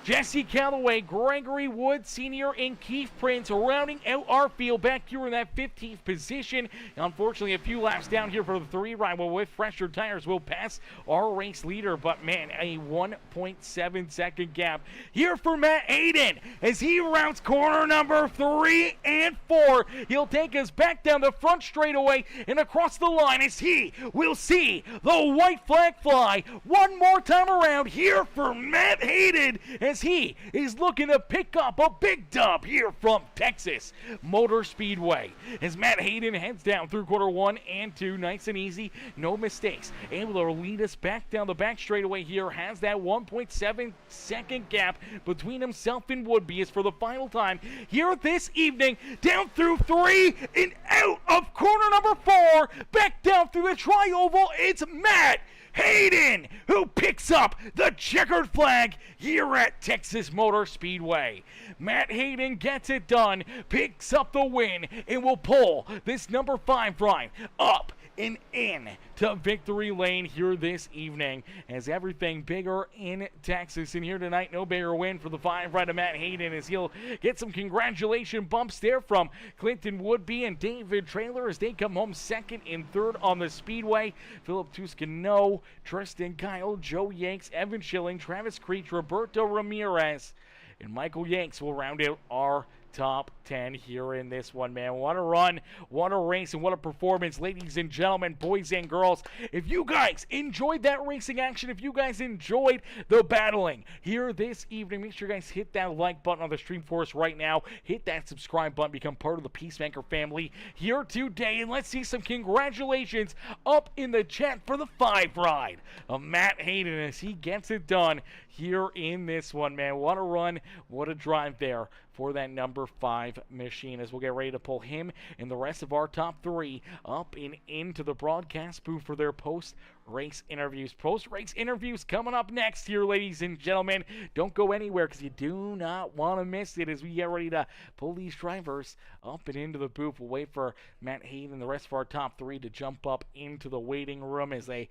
B: Jesse Calloway, Gregory Wood Sr., and Keith Prince rounding out our field back here in that 15th position. Unfortunately, a few laps down here for the 3 ride. Well, with fresher tires, we'll pass our race leader, but man, a 1.7 second gap here for Matt Hayden as he rounds corner number 3 and 4. He'll take us back down the front straightaway and across the line as he will see the white flag fly one more time around here for Matt Hayden, as he is looking to pick up a big dub here from Texas Motor Speedway. As Matt Hayden heads down through quarter 1 and 2, nice and easy, no mistakes, able to lead us back down the back straightaway here, has that 1.7 second gap between himself and Woodby, as for the final time here this evening, down through 3 and out of corner number 4, back down through the tri-oval. It's Matt Hayden who picks up the checkered flag here at Texas Motor Speedway. Matt Hayden gets it done, picks up the win, and will pull this number 5 ride up and in to victory lane here this evening, as everything bigger in Texas. And here tonight, no bigger win for the 5 ride of Matt Hayden, as he'll get some congratulation bumps there from Clinton Woodby and David Trailer as they come home 2nd and 3rd on the speedway. Philip Tuscano, Tristan Kyle, Joe Yanks, Evan Schilling, Travis Creech, Roberto Ramirez, and Michael Yanks will round out our top 10 here in this one, man. What a run, what a race, and what a performance, ladies and gentlemen, boys and girls. If you guys enjoyed that racing action, if you guys enjoyed the battling here this evening, make sure you guys hit that like button on the stream for us right now. Hit that subscribe button, become part of the Peacemaker family here today, and let's see some congratulations up in the chat for the 5 ride of Matt Hayden as he gets it done here in this one, man. What a run, what a drive there for that number 5 machine, as we'll get ready to pull him and the rest of our top 3 up and into the broadcast booth for their post-race interviews. Post-race interviews coming up next here, ladies and gentlemen. Don't go anywhere, because you do not want to miss it as we get ready to pull these drivers up and into the booth. We'll wait for Matt Hayden and the rest of our top 3 to jump up into the waiting room as they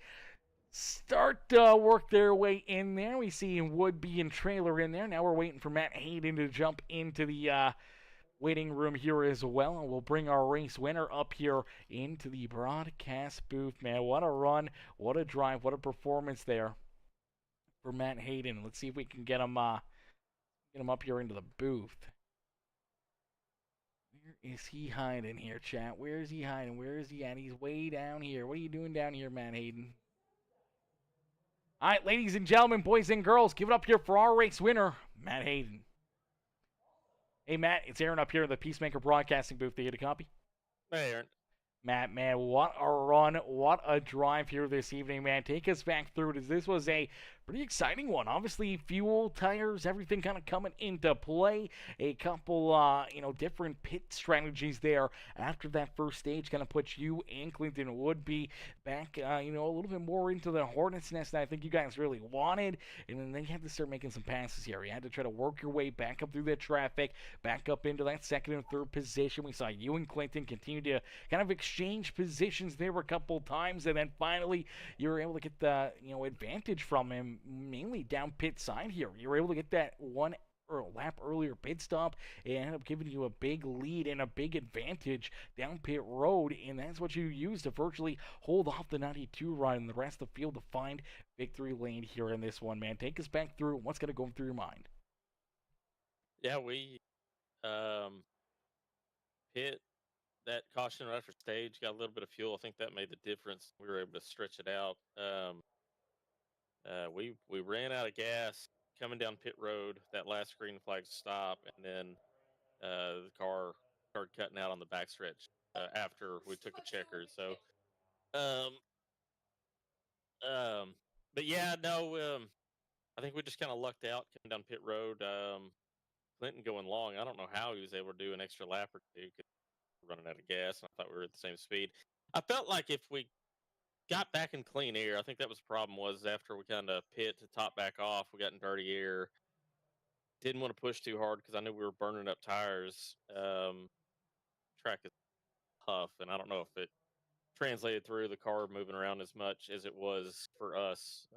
B: start to work their way in there. We see Woodby and Trailer in there. Now we're waiting for Matt Hayden to jump into the waiting room here as well, and we'll bring our race winner up here into the broadcast booth, man. What a run, what a drive, what a performance there for Matt Hayden. Let's see if we can get him up here into the booth. Where is he hiding here, chat? Where is he hiding? Where is he at? He's way down here. What are you doing down here, Matt Hayden? All right, ladies and gentlemen, boys and girls, give it up here for our race winner, Matt Hayden. Hey, Matt, it's Aaron up here in the Peacemaker Broadcasting booth. Did you get a copy?
C: Hey, Aaron.
B: Matt, man, what a run, what a drive here this evening, man. Take us back through it, as this was a pretty exciting one. Obviously, fuel, tires, everything kind of coming into play. A couple, different pit strategies there after that first stage kind of puts you and Clinton Woodby back, a little bit more into the hornet's nest that I think you guys really wanted. And then they had to start making some passes here. You had to try to work your way back up through the traffic, back up into that second and third position. We saw you and Clinton continue to kind of exchange positions there a couple times, and then finally you were able to get the advantage from him, mainly down pit side here. You were able to get that one or lap earlier pit stop and ended up giving you a big lead and a big advantage down pit road, and that's what you used to virtually hold off the 92 run and the rest of the field to find victory lane here in this one, man. Take us back through what's going to go through your mind.
C: Yeah, we hit that caution right after stage, got a little bit of fuel. I think that made the difference. We were able to stretch it out. We ran out of gas coming down pit road, that last green flag stop, and then the car started cutting out on the backstretch after we took the checkers. So, um, um, but yeah, no, I think we just kind of lucked out coming down pit road. Clinton going long. I don't know how he was able to do an extra lap or two because we were running out of gas, and I thought we were at the same speed. I felt like if we got back in clean air, I think that was the problem, was after we kind of pit to top back off, we got in dirty air. Didn't want to push too hard because I knew we were burning up tires. Track is tough, and I don't know if it translated through the car moving around as much as it was for us.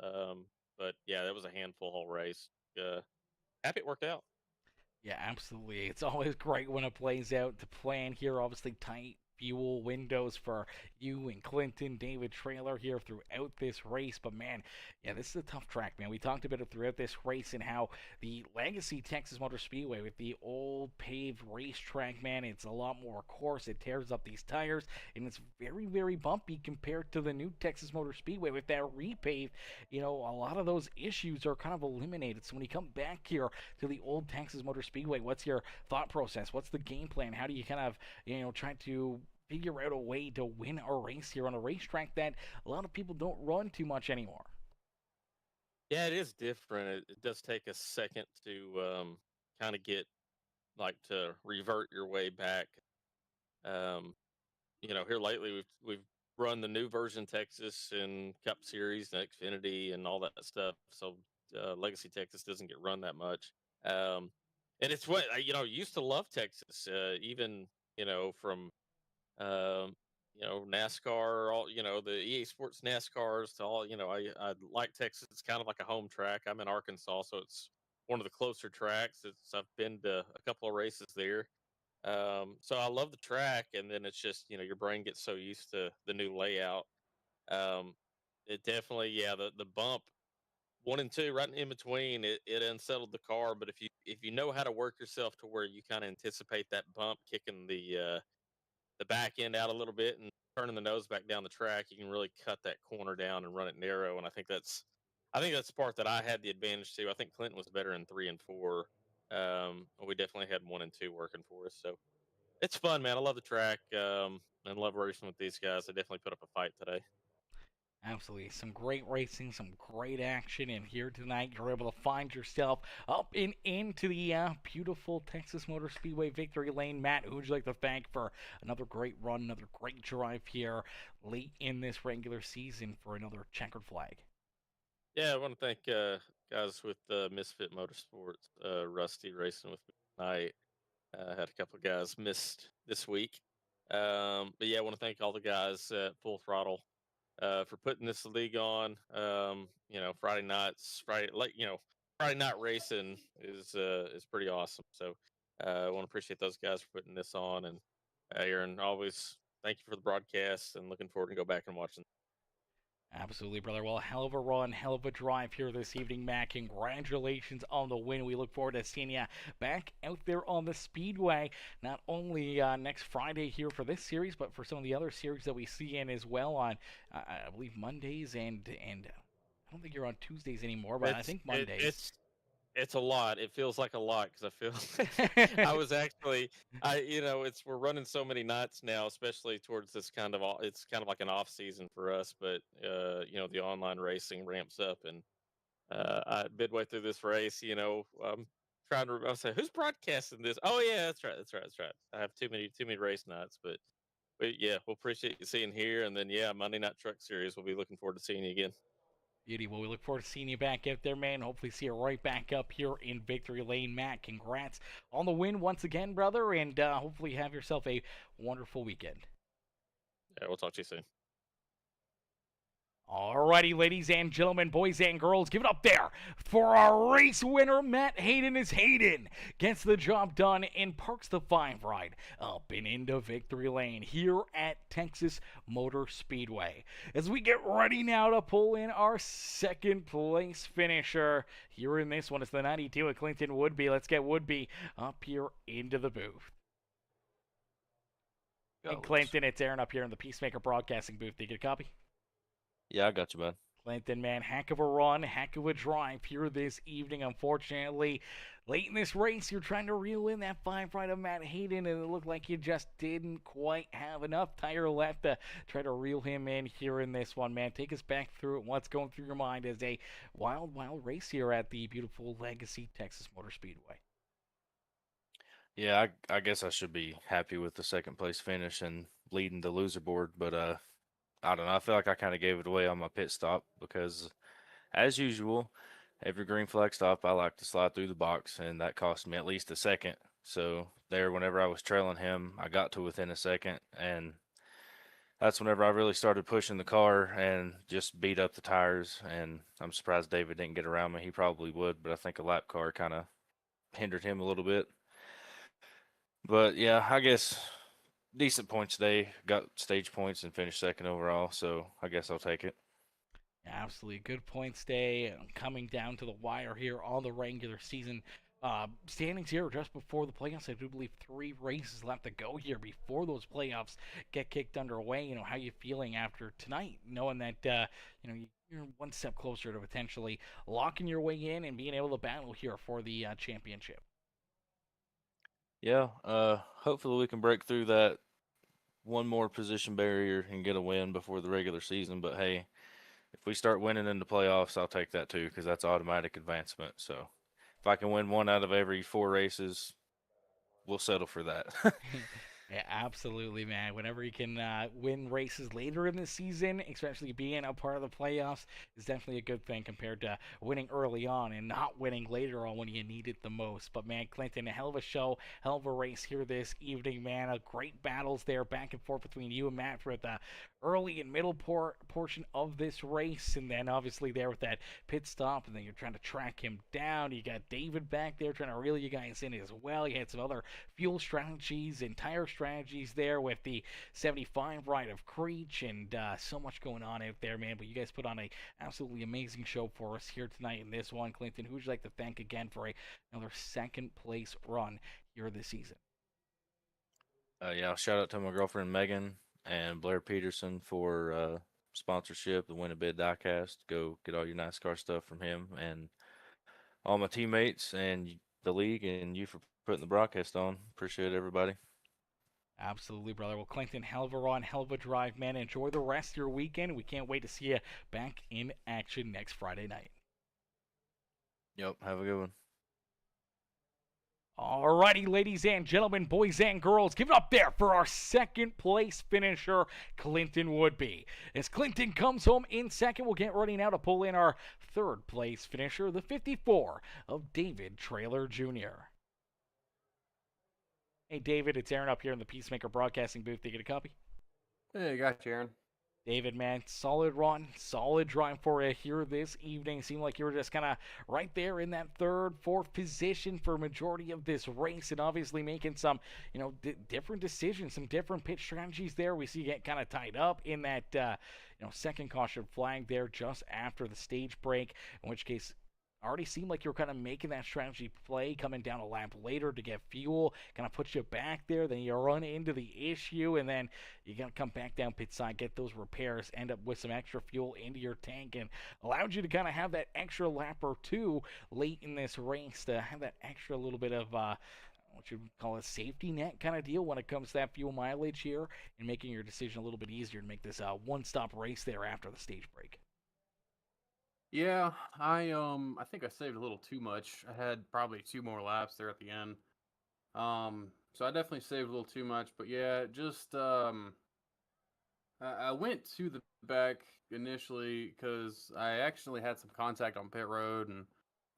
C: But yeah, that was a handful whole race. Happy it worked out.
B: Yeah, absolutely. It's always great when it plays out to plan here. Obviously, tight fuel windows for you and Clinton, David Trailer here throughout this race. But man, yeah, this is a tough track, man. We talked about it throughout this race and how the legacy Texas Motor Speedway with the old paved racetrack, man, it's a lot more coarse. It tears up these tires, and it's very, very bumpy compared to the new Texas Motor Speedway with that repave. A lot of those issues are kind of eliminated. So when you come back here to the old Texas Motor Speedway, what's your thought process? What's the game plan? How do you kind of, try to figure out a way to win a race here on a racetrack that a lot of people don't run too much anymore?
C: Yeah, it is different. It does take a second to kind of get to revert your way back. Um, here lately we've run the new version Texas and Cup Series and Xfinity and all that stuff. So Legacy Texas doesn't get run that much. And it's what used to love Texas, even from um, NASCAR, all the EA Sports NASCARs to all. I like Texas. It's kind of like a home track. I'm in Arkansas, so it's one of the closer tracks. I've been to a couple of races there. So I love the track, and then it's just your brain gets so used to the new layout. Um, it definitely, yeah, the bump 1 and 2 right in between, it unsettled the car. But if you know how to work yourself to where you kind of anticipate that bump kicking the back end out a little bit and turning the nose back down the track, you can really cut that corner down and run it narrow. And I think that's the part that I had the advantage to. I think Clinton was better in 3 and 4. We definitely had 1 and 2 working for us. So it's fun, man. I love the track, and love racing with these guys. They definitely put up a fight today.
B: Absolutely. Some great racing, some great action, and here tonight you're able to find yourself up and into the beautiful Texas Motor Speedway victory lane. Matt, who would you like to thank for another great run, another great drive here late in this regular season for another checkered flag?
C: Yeah, I want to thank guys with Misfit Motorsports, Rusty racing with me tonight. Had a couple of guys missed this week. But yeah, I want to thank all the guys at Full Throttle for putting this league on. Friday nights, Friday night racing is pretty awesome. So I want to appreciate those guys for putting this on. And Aaron, always thank you for the broadcast, and looking forward to go back and watching.
B: Absolutely, brother. Well, hell of a run, hell of a drive here this evening, Matt. Congratulations on the win. We look forward to seeing you back out there on the Speedway, not only next Friday here for this series, but for some of the other series that we see in as well on, I believe, Mondays and I don't think you're on Tuesdays anymore, but I think Mondays.
C: It's a lot. It feels like a lot because I feel I was actually we're running so many nights now, especially towards this it's kind of like an off season for us, but the online racing ramps up, and Midway through this race, I'm trying to remember. I say, who's broadcasting this? Oh yeah, that's right. I have too many race nights, but yeah, we'll appreciate you seeing here, and then yeah, Monday Night Truck Series. We'll be looking forward to seeing you again.
B: Beauty. Well, we look forward to seeing you back out there, man. Hopefully, see you right back up here in Victory Lane, Matt. Congrats on the win once again, brother, and hopefully, have yourself a wonderful weekend.
C: Yeah, we'll talk to you soon.
B: Alrighty, ladies and gentlemen, boys and girls, give it up there for our race winner, Matt Hayden. As Hayden gets the job done and parks the 5-ride up and into Victory Lane here at Texas Motor Speedway. As we get ready now to pull in our second place finisher here in this one, it's the 92 of Clinton Woodby. Let's get Woodby up here into the booth. And Clinton, it's Aaron up here in the Peacemaker Broadcasting booth. Do you get a copy?
D: Yeah, I got you, man.
B: Clinton, man, heck of a run, heck of a drive here this evening. Unfortunately, late in this race, you're trying to reel in that 5-ride of Matt Hayden, and it looked like you just didn't quite have enough tire left to try to reel him in here in this one, man. Take us back through it. What's going through your mind as a wild, wild race here at the beautiful Legacy Texas Motor Speedway?
D: Yeah, I guess I should be happy with the second place finish and leading the loser board, but I don't know. I feel like I kind of gave it away on my pit stop because, as usual, every green flag stop I like to slide through the box, and that cost me at least a second. So there, whenever I was trailing him, I got to within a second, and that's whenever I really started pushing the car and just beat up the tires. And I'm surprised David didn't get around me. He probably would, but I think a lap car kind of hindered him a little bit. But yeah, I guess decent points today. Got stage points and finished second overall, so I guess I'll take it.
B: Absolutely. Good points day coming down to the wire here on the regular season. Standings here just before the playoffs. I do believe 3 races left to go here before those playoffs get kicked underway. How you feeling after tonight, knowing that you're one step closer to potentially locking your way in and being able to battle here for the championship?
D: Yeah, hopefully we can break through that one more position barrier and get a win before the regular season. But hey, if we start winning in the playoffs, I'll take that too because that's automatic advancement. So if I can win 1 out of every 4 races, we'll settle for that.
B: Yeah, absolutely, man. Whenever you can win races later in the season, especially being a part of the playoffs, is definitely a good thing compared to winning early on and not winning later on when you need it the most. But, man, Clinton, a hell of a show, hell of a race here this evening, man. Great battles there back and forth between you and Matt for the early and middle portion of this race. And then, obviously, there with that pit stop, and then you're trying to track him down. You got David back there trying to reel you guys in as well. You had some other fuel strategies and tire strategies there with the 75 ride of Creech and so much going on out there, man. But you guys put on a absolutely amazing show for us here tonight in this one. Clinton, who would you like to thank again for another second place run here this season?
D: Yeah, shout out to my girlfriend Megan and Blair Peterson for sponsorship, the Win a Bid Diecast. Go get all your NASCAR stuff from him, and all my teammates and the league and you for putting the broadcast on. Appreciate everybody.
B: Absolutely, brother. Well, Clinton, hell of a run, hell of a drive, man. Enjoy the rest of your weekend. We can't wait to see you back in action next Friday night.
D: Yep, have a good one.
B: Alrighty, ladies and gentlemen, boys and girls, give it up there for our second place finisher, Clinton Woodby. As Clinton comes home in second, we'll get ready now to pull in our third place finisher, the 54 of David Traylor Jr. Hey, David, it's Aaron up here in the Peacemaker Broadcasting booth. Did you get a copy?
E: Hey, got you, Aaron.
B: David, man, solid run, solid drive for you here this evening. Seemed like you were just kind of right there in that third, fourth position for majority of this race, and obviously making some, different decisions, some different pitch strategies there. We see you get kind of tied up in that, second caution flag there just after the stage break, in which case already seemed like you were kind of making that strategy play, coming down a lap later to get fuel, kind of put you back there, then you run into the issue, and then you got to come back down pit side, get those repairs, end up with some extra fuel into your tank, and allowed you to kind of have that extra lap or two late in this race to have that extra little bit of what you call a safety net kind of deal when it comes to that fuel mileage here, and making your decision a little bit easier to make this one-stop race there after the stage break.
E: Yeah, I think I saved a little too much. I had probably 2 more laps there at the end. So I definitely saved a little too much, but yeah, just I went to the back initially because I actually had some contact on pit road, and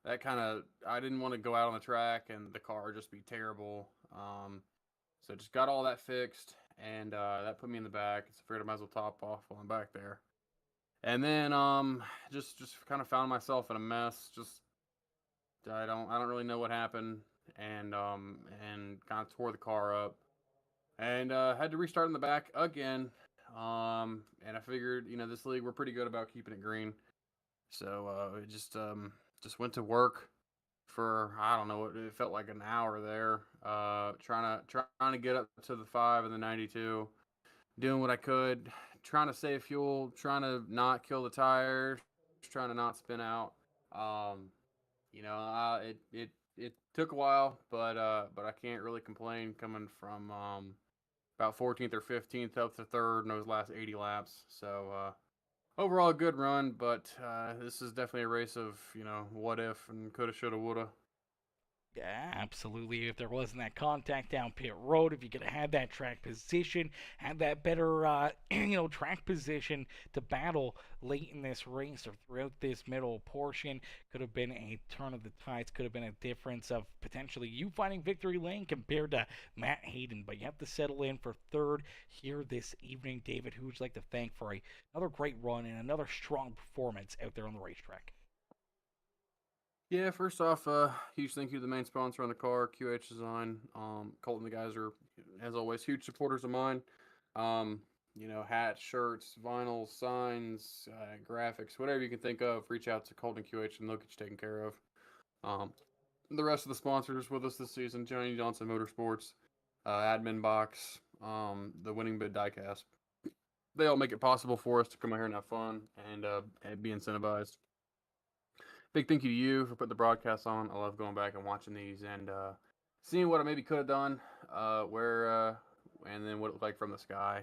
E: that kind of I didn't want to go out on the track and the car just be terrible. So just got all that fixed, and that put me in the back. So I figured I might as well top off while I'm back there. And then just kind of found myself in a mess. Just I don't really know what happened, and kind of tore the car up, and had to restart in the back again. And I figured, this league we're pretty good about keeping it green, so it just went to work for I don't know, it felt like an hour there, trying to get up to the 5 and the 92, doing what I could, trying to save fuel, trying to not kill the tires, trying to not spin out. Um, it took a while, but I can't really complain coming from about 14th or 15th up to third in those last 80 laps. So overall, a good run, but this is definitely a race of what if and coulda, shoulda, woulda.
B: Yeah, absolutely. If there wasn't that contact down pit road, if you could have had that track position, had that better, track position to battle late in this race or throughout this middle portion, could have been a turn of the tides. Could have been a difference of potentially you finding victory lane compared to Matt Hayden. But you have to settle in for third here this evening, David. Who would you like to thank for another great run and another strong performance out there on the racetrack?
E: Yeah, first off, huge thank you to the main sponsor on the car, QH Design. Colton, the guys are, as always, huge supporters of mine. Hats, shirts, vinyl, signs, graphics, whatever you can think of, reach out to Colton QH and they'll get you taken care of. Um, the rest of the sponsors with us this season, Johnny Johnson Motorsports, Admin Box, the Winning Bid Diecast. They all make it possible for us to come out here and have fun and be incentivized. Big thank you to you for putting the broadcast on. I love going back and watching these and seeing what I maybe could have done, and then what it looked like from the sky.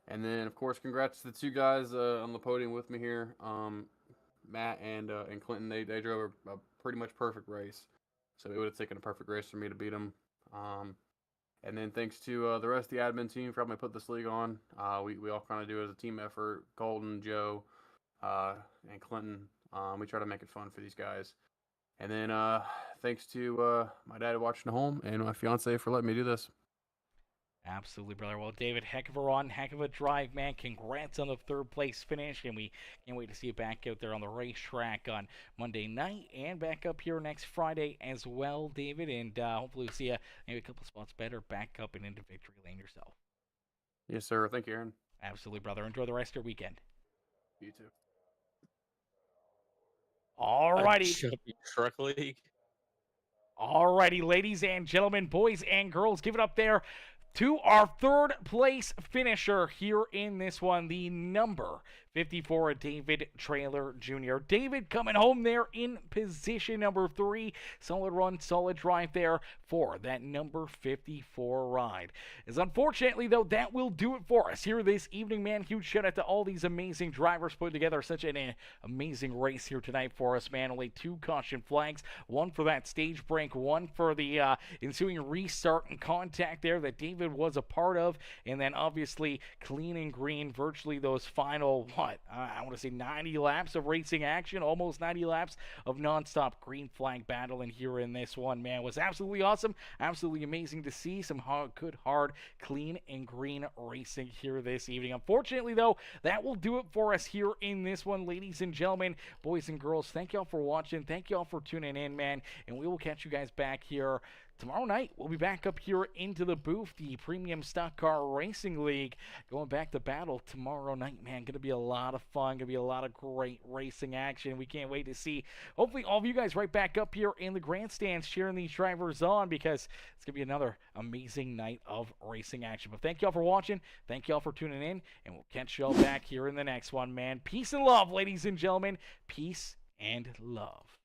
E: And then, of course, congrats to the two guys on the podium with me here, Matt and Clinton. They drove a pretty much perfect race, so it would have taken a perfect race for me to beat them. And then thanks to the rest of the admin team for helping me put this league on. We all kind of do it as a team effort. Golden, Joe, and Clinton. We try to make it fun for these guys. And then thanks to my dad watching at home and my fiance for letting me do this.
B: Absolutely, brother. Well, David, heck of a run, heck of a drive, man. Congrats on the third place finish, and we can't wait to see you back out there on the racetrack on Monday night and back up here next Friday as well, David. And hopefully we'll see you maybe a couple spots better back up and into victory lane yourself.
E: Yes, sir. Thank you, Aaron.
B: Absolutely, brother. Enjoy the rest of your weekend.
E: You too.
B: Alrighty.
C: Jumpy Truck League.
B: Alrighty, ladies and gentlemen, boys and girls, give it up there to our third place finisher here in this one, the number 54, David Traylor Jr. David coming home there in position number 3. Solid run, solid drive there for that number 54 ride. As unfortunately, though, that will do it for us here this evening, man. Huge shout out to all these amazing drivers putting together such an amazing race here tonight for us, man. Only 2 caution flags, one for that stage break, one for the ensuing restart and contact there that David was a part of, and then obviously clean and green, virtually those final, I want to say 90 laps of racing action, almost 90 laps of nonstop green flag battling here in this one, man. It was absolutely awesome, absolutely amazing to see some good, hard, clean and green racing here this evening. Unfortunately, though, that will do it for us here in this one, ladies and gentlemen, boys and girls. Thank y'all for watching. Thank y'all for tuning in, man, and we will catch you guys back here tomorrow night. We'll be back up here into the booth, the Premium Stock Car Racing League, going back to battle tomorrow night, man. Going to be a lot of fun. Going to be a lot of great racing action. We can't wait to see, hopefully, all of you guys right back up here in the grandstands cheering these drivers on, because it's going to be another amazing night of racing action. But thank y'all for watching. Thank y'all for tuning in, and we'll catch y'all back here in the next one, man. Peace and love, ladies and gentlemen. Peace and love.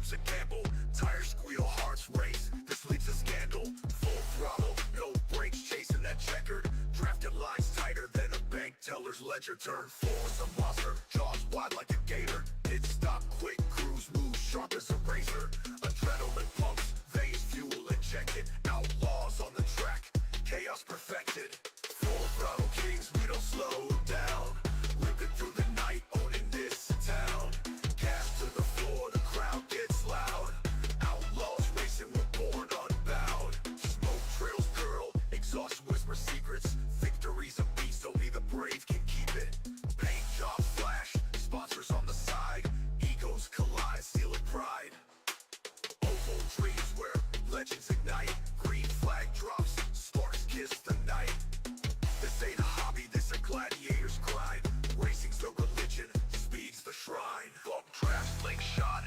A: grip's a gamble. Tires squeal, hearts race. This leads to scandal. Full throttle, no brakes, chasing that checkered. Drafted lines tighter than a bank teller's ledger. Turn four, some monster, jaws wide like a gator. Pit stop, quick cruise, move sharp as a razor. Adrenaline pumps, veins fuel injected. Outlaws on the track, chaos perfected. Full throttle kings, we don't slow down. Ripping through the night, owning this town. Gas to the floor, the crowd gets loud. Outlaws racing, we're born unbound. Smoke trails, girl, exhaust whisper secrets. Victory's a beast, only the brave can keep it. Paint job flash, sponsors on the side. Egos collide, stealing pride. Oval dreams where legends ignite. Green flag drops, sparks kiss the night. This ain't a hobby, this a gladiator's grind. Racing's the religion, speed's the shrine. Bump traps, slingshot,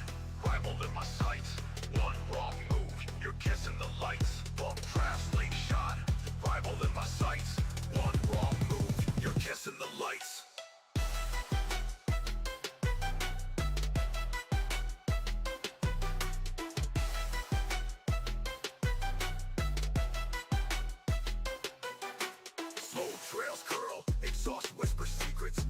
A: rival in my sights. One wrong move, you're kissing the lights. Bump traps, slingshot, rival in my sights. One wrong move, you're kissing the lights. Slow trails curl, exhaust whisper secrets.